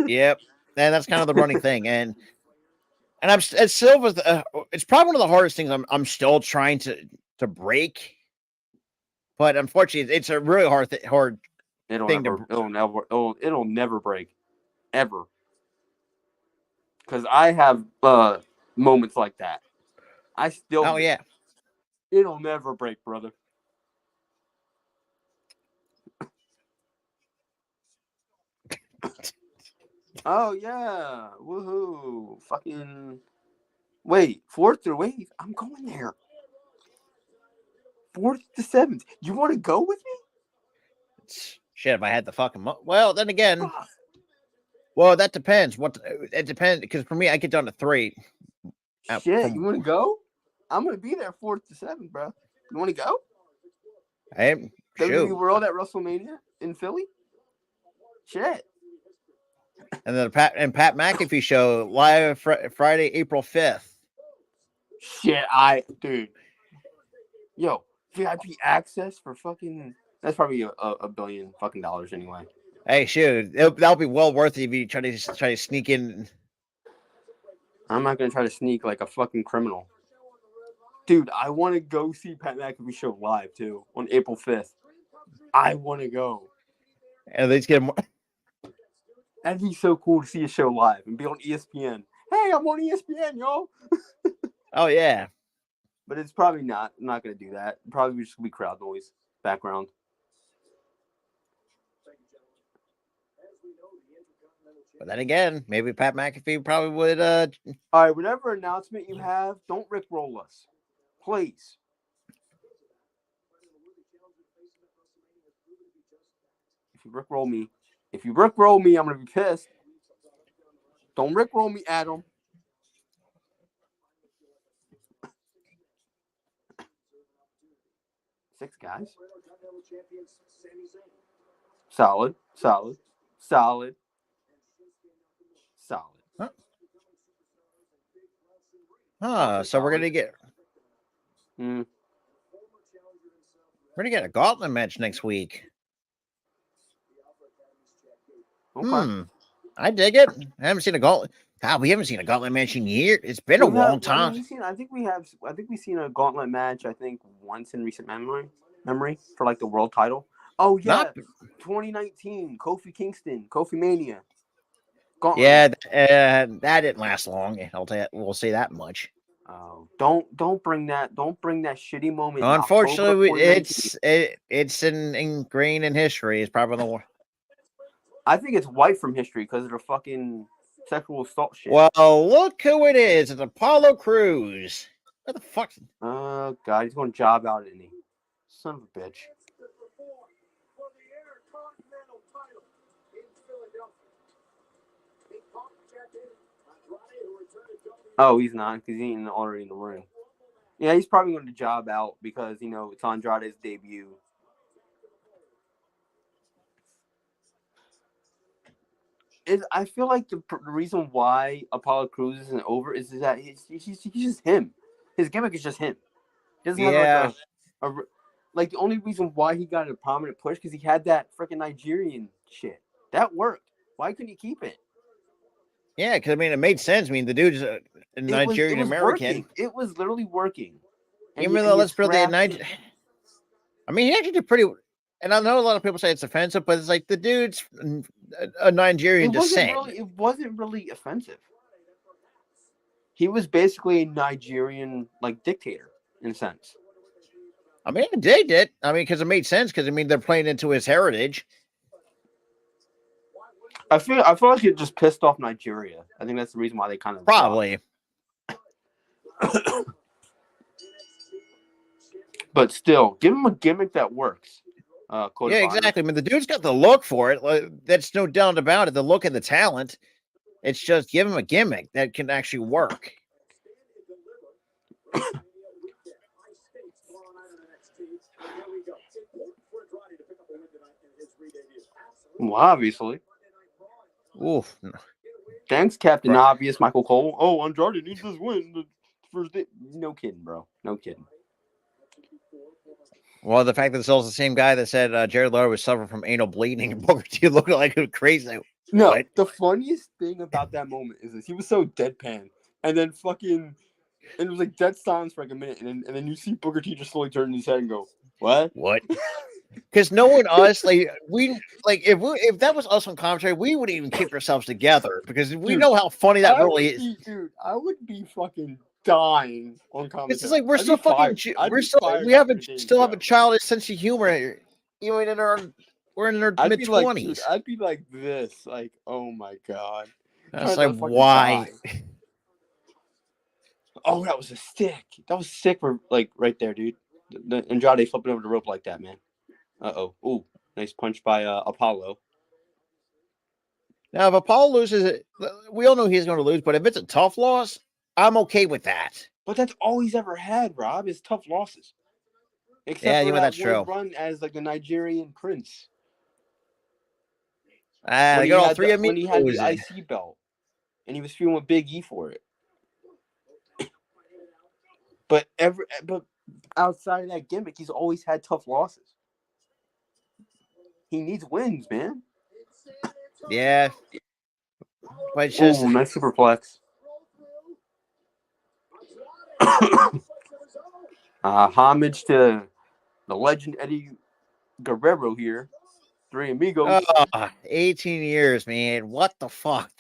Yep. And that's kind of the running thing. And it's still with it's probably one of the hardest things I'm still trying to break. But unfortunately, it's a really hard thing it'll never break. Ever. Because I have moments like that. I still. Oh, yeah. It'll never break, brother. Oh, yeah. Woohoo. Fucking. Wait. 4th through 8th? I'm going there. 4th to 7th. You want to go with me? Shit, if I had the fucking. Well, then again. Well, that depends. It depends. Because for me, I get down to 3. Shit, you want to go? I'm going to be there 4th to 7th, bro. You want to go? Hey, WWE World at WrestleMania in Philly. Shit. And then Pat McAfee show live Friday, April 5th. Shit, dude. Yo, VIP access for fucking. That's probably a $1 billion fucking dollars anyway. Hey, shoot, that'll be well worth it if you try to sneak in. I'm not gonna try to sneak like a fucking criminal. Dude, I want to go see Pat McAfee show live too on April 5th. I want to go. And they just get more. That'd be so cool to see a show live and be on ESPN. Hey, I'm on ESPN, yo. Oh yeah. But it's probably not. I'm not gonna do that. Probably just gonna be crowd noise background. But then again, maybe Pat McAfee probably would. All right, whatever announcement you have, don't rickroll us, please. If you rickroll me, I'm gonna be pissed. Don't rickroll me, Adam. Six guys. Solid. So we're gonna get. We're gonna get a gauntlet match next week. Okay. I dig it. I haven't seen a gauntlet. God, we haven't seen a gauntlet match in years. It's been a long time. I think we've seen a gauntlet match. I think once in recent memory for like the world title. Oh yeah, 2019 Kofi Kingston, Kofi Mania. Gauntlet. Yeah, that didn't last long. We'll say that much. Oh, don't bring that shitty moment. Unfortunately, it's ingrained in history. It's probably the war. I think it's white from history because of the fucking sexual assault shit. Well, look who it is. It's Apollo Crews. What the fuck? Oh God, he's going to job out, isn't he? Son of a bitch. Oh, he's not because he ain't already in the ring. Yeah, he's probably going to job out because it's Andrade's debut. I feel like the reason why Apollo Crews isn't over is that he's just him. His gimmick is just him. He doesn't have like the only reason why he got a prominent push because he had that freaking Nigerian shit. That worked. Why couldn't he keep it? Yeah, because it made sense. The dude's a Nigerian American. It was literally working. Even though let's put the Niger. He actually did pretty. And I know a lot of people say it's offensive, but it's like the dude's a Nigerian descent. It wasn't really offensive. He was basically a Nigerian dictator in a sense. They did it. Because it made sense. Because they're playing into his heritage. I feel like it just pissed off Nigeria. I think that's the reason why they kind of probably. But still, give him a gimmick that works. Yeah, exactly. The dude's got the look for it. That's no doubt about it. The look and the talent. It's just give him a gimmick that can actually work. Well, obviously. Oof. Thanks, Captain Obvious, Michael Cole. Oh, Andrade needs this win. The first day. No kidding, bro. No kidding. Well, the fact that it's also the same guy that said Jared Lawler was suffering from anal bleeding and Booker T looked like crazy. No, what? The funniest thing about that moment is this. He was so deadpan. And then and it was like dead silence for like a minute. And then you see Booker T just slowly turn his head and go, what? What? Because knowing us, if that was us on commentary, we wouldn't even keep ourselves together because we know how funny that really is. Dude, I would be fucking dying on commentary. It's like we're still fucking. We still have a childish sense of humor, even we're in our mid-20s. I'd be like this, like, oh my God. That's like why. Oh, that was a stick. That was sick for right there, dude. The Andrade flipping over the rope like that, man. Uh-oh. Ooh, nice punch by Apollo. Now, if Apollo loses, we all know he's going to lose, but if it's a tough loss, I'm okay with that. But that's all he's ever had, Rob, is tough losses. Except for that's true. Run as the Nigerian prince. They got all three of me. When he had the IC belt, and he was feuding with Big E for it. But outside of that gimmick, he's always had tough losses. He needs wins, man. Yeah. But it's just nice superplex. Homage to the legend Eddie Guerrero here. Three Amigos. 18 years, man. What the fuck?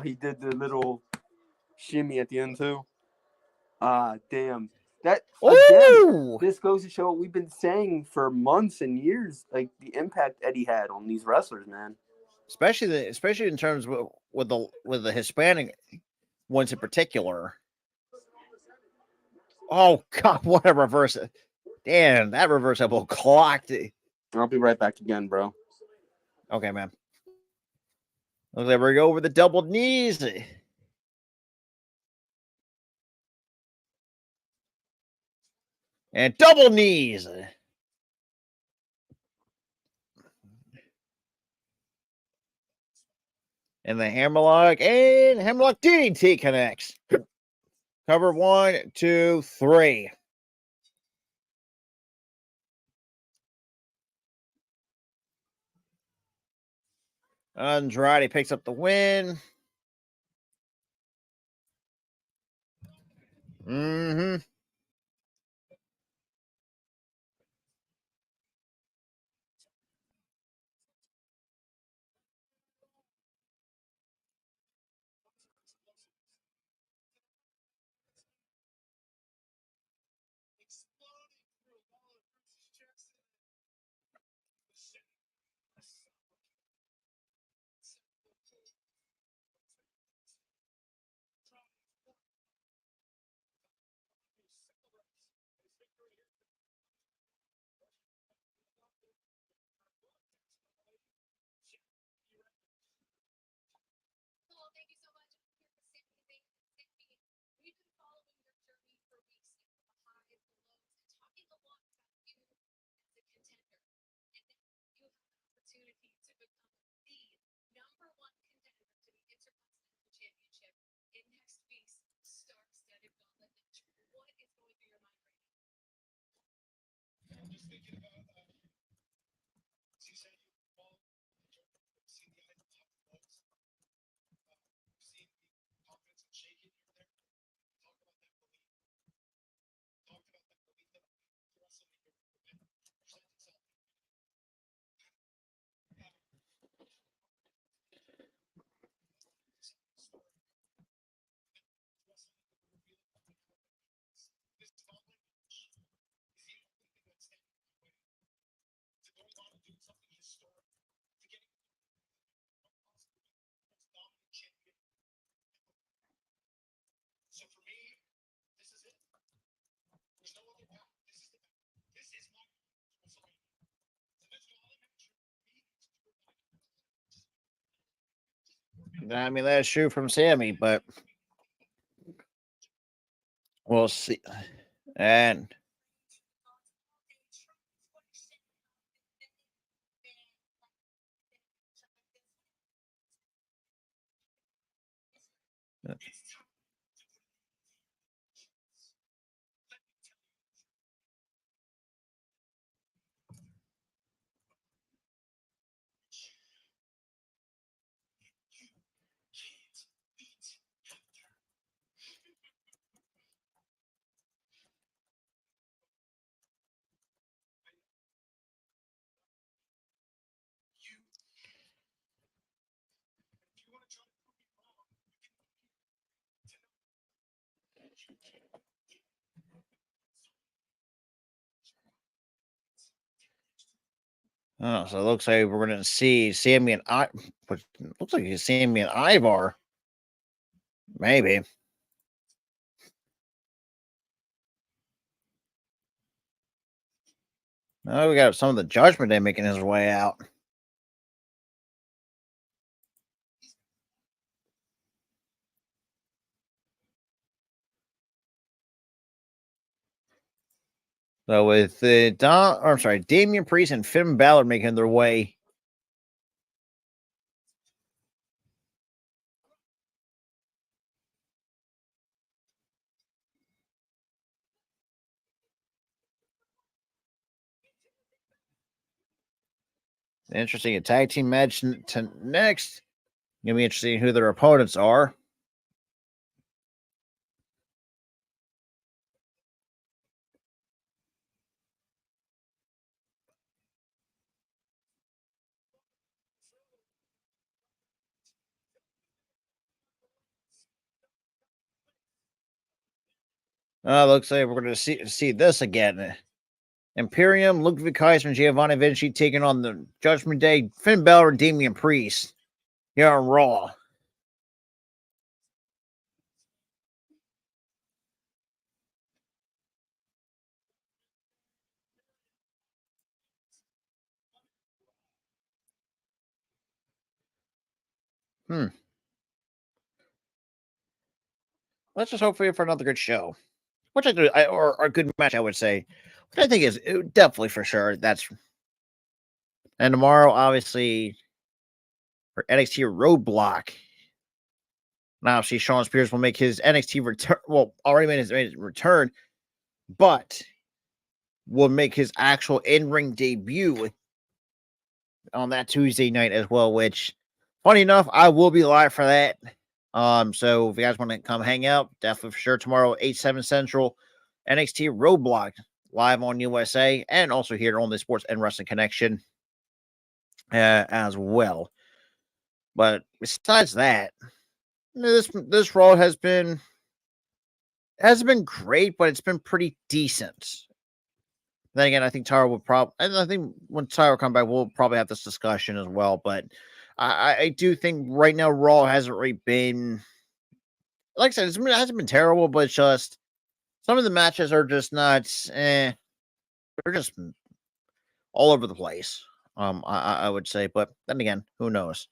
He did the little shimmy at the end, too. Damn. That, again, this goes to show what we've been saying for months and years, like the impact Eddie had on these wrestlers, man. Especially in terms with the Hispanic ones in particular. Oh God, what a reverse! Damn, that reverse elbow clocked. I'll be right back again, bro. Okay, man. Looks like we go over the double knees. And double knees. And the hammerlock DDT connects. Cover 1, 2, 3. Andrade picks up the win. Mm-hmm. I mean, that's true from Sammy, but we'll see. And so it looks like we're going to see Sammy and looks like it's Sammy and Ivar. Maybe. Oh, we got some of the Judgment Day making his way out. So with Damian Priest and Finn Balor making their way Interesting tag team match next. Gonna be interesting who their opponents are. Looks like we're going to see this again. Imperium, Ludwig Kaiser, and Giovanni Vinci taking on the Judgment Day, Finn Balor, and Damian Priest here on Raw. Let's just hope for another good show, which I do, or a good match, I would say. Which I think is definitely for sure. And tomorrow, obviously, for NXT Roadblock. Now, obviously, Sean Spears will make his NXT return. Well, already made his return, but will make his actual in-ring debut on that Tuesday night as well. Which, funny enough, I will be live for that. So if you guys want to come hang out, definitely for sure tomorrow, 8/7 Central, NXT Roadblock live on USA, and also here on the Sports and Wrestling Connection as well. But besides that, this Raw hasn't been great, but it's been pretty decent. Then again, I think Tyra will I think when Tyra come back, we'll probably have this discussion as well. But I do think right now Raw hasn't really been, like I said, it hasn't been terrible, but it's just some of the matches are just not. They're just all over the place. I would say, but then again, who knows?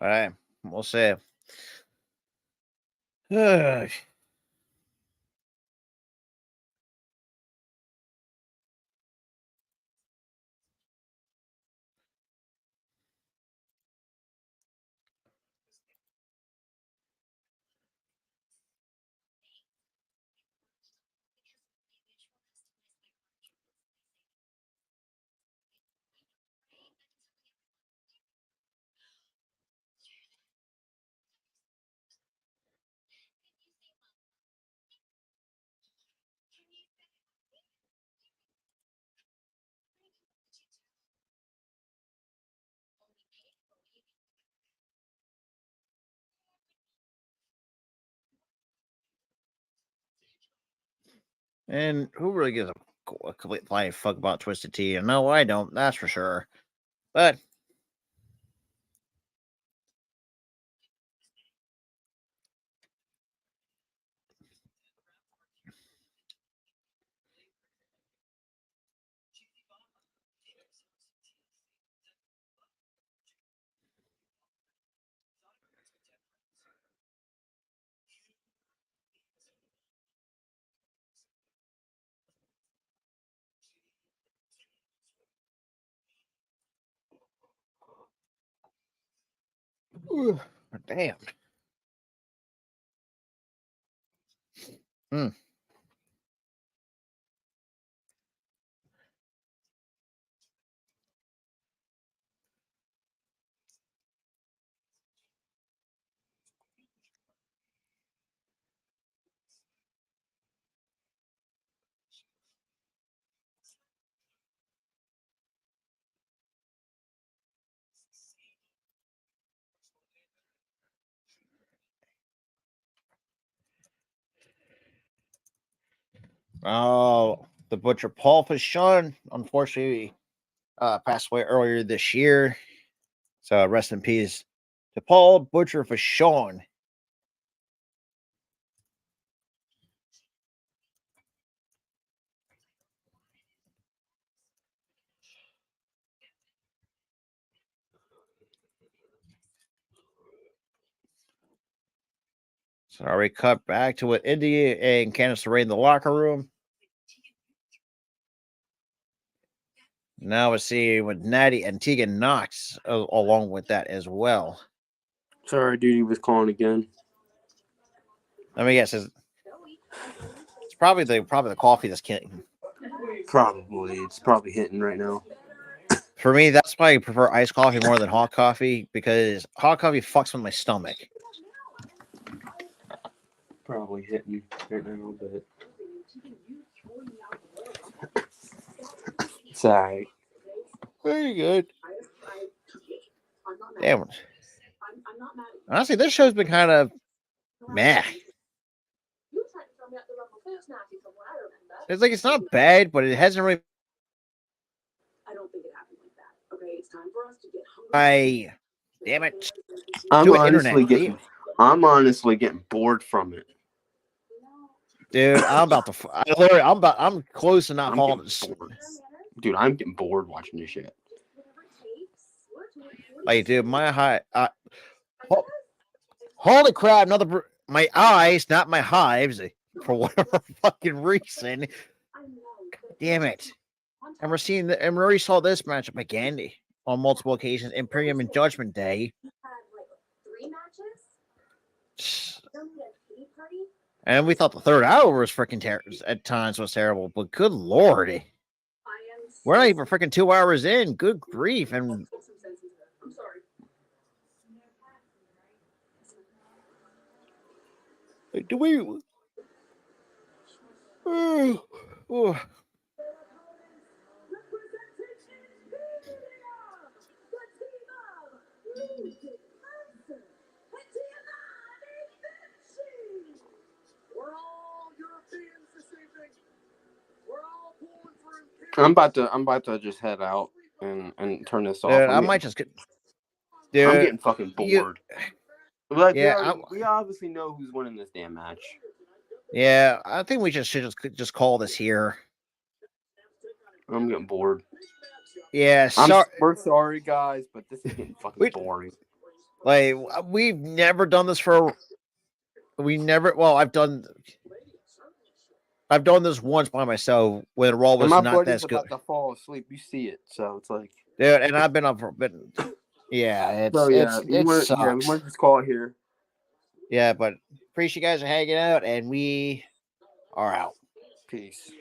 All right, we'll see. And who really gives a complete flying fuck about Twisted Tea? No, I don't. That's for sure. But damn. Hmm. Oh, the butcher Paul Fashon, unfortunately, passed away earlier this year. So rest in peace to Paul Butcher Fashon. So we cut back to with Indy and Candice LeRae in the locker room. Now we're seeing with Natty and Tegan Knox along with that as well. Sorry, dude, he was calling again. Let me guess. It's probably the coffee that's killing. Probably. It's probably hitting right now. For me, that's why I prefer iced coffee more than hot coffee, because hot coffee fucks with my stomach. Probably hitting right now, but it's alright. Very good. Damn. Honestly, this show's been kind of meh. It's like it's not bad, but it hasn't really. I don't think it happened like that. Okay, it's time for us to get hungry. Damn it. I'm honestly getting bored from it. Dude, I'm close to not falling asleep. Dude, I'm getting bored watching this shit. Like, dude, holy crap! My eyes, not my hives, for whatever fucking reason. God damn it! And we already saw this matchup again on multiple occasions, Imperium and Judgment Day. And we thought the third hour was freaking at times was terrible, but good lord, we're not even freaking 2 hours in. Good grief! And do we? I'm about to just head out and turn this off. Dude, I might just get. Dude, I'm getting fucking bored. We obviously know who's winning this damn match. Yeah, I think we should just call this here. I'm getting bored. Yeah, we're sorry, guys, but this is getting fucking boring. Like, we've never done this for. Well, I've done this once by myself when Raw was not that good. About to fall asleep. You see it, so it's like. Dude, and I've been up for a bit. Yeah, we want to just call it here. Yeah, but appreciate you guys are hanging out, and we are out. Peace.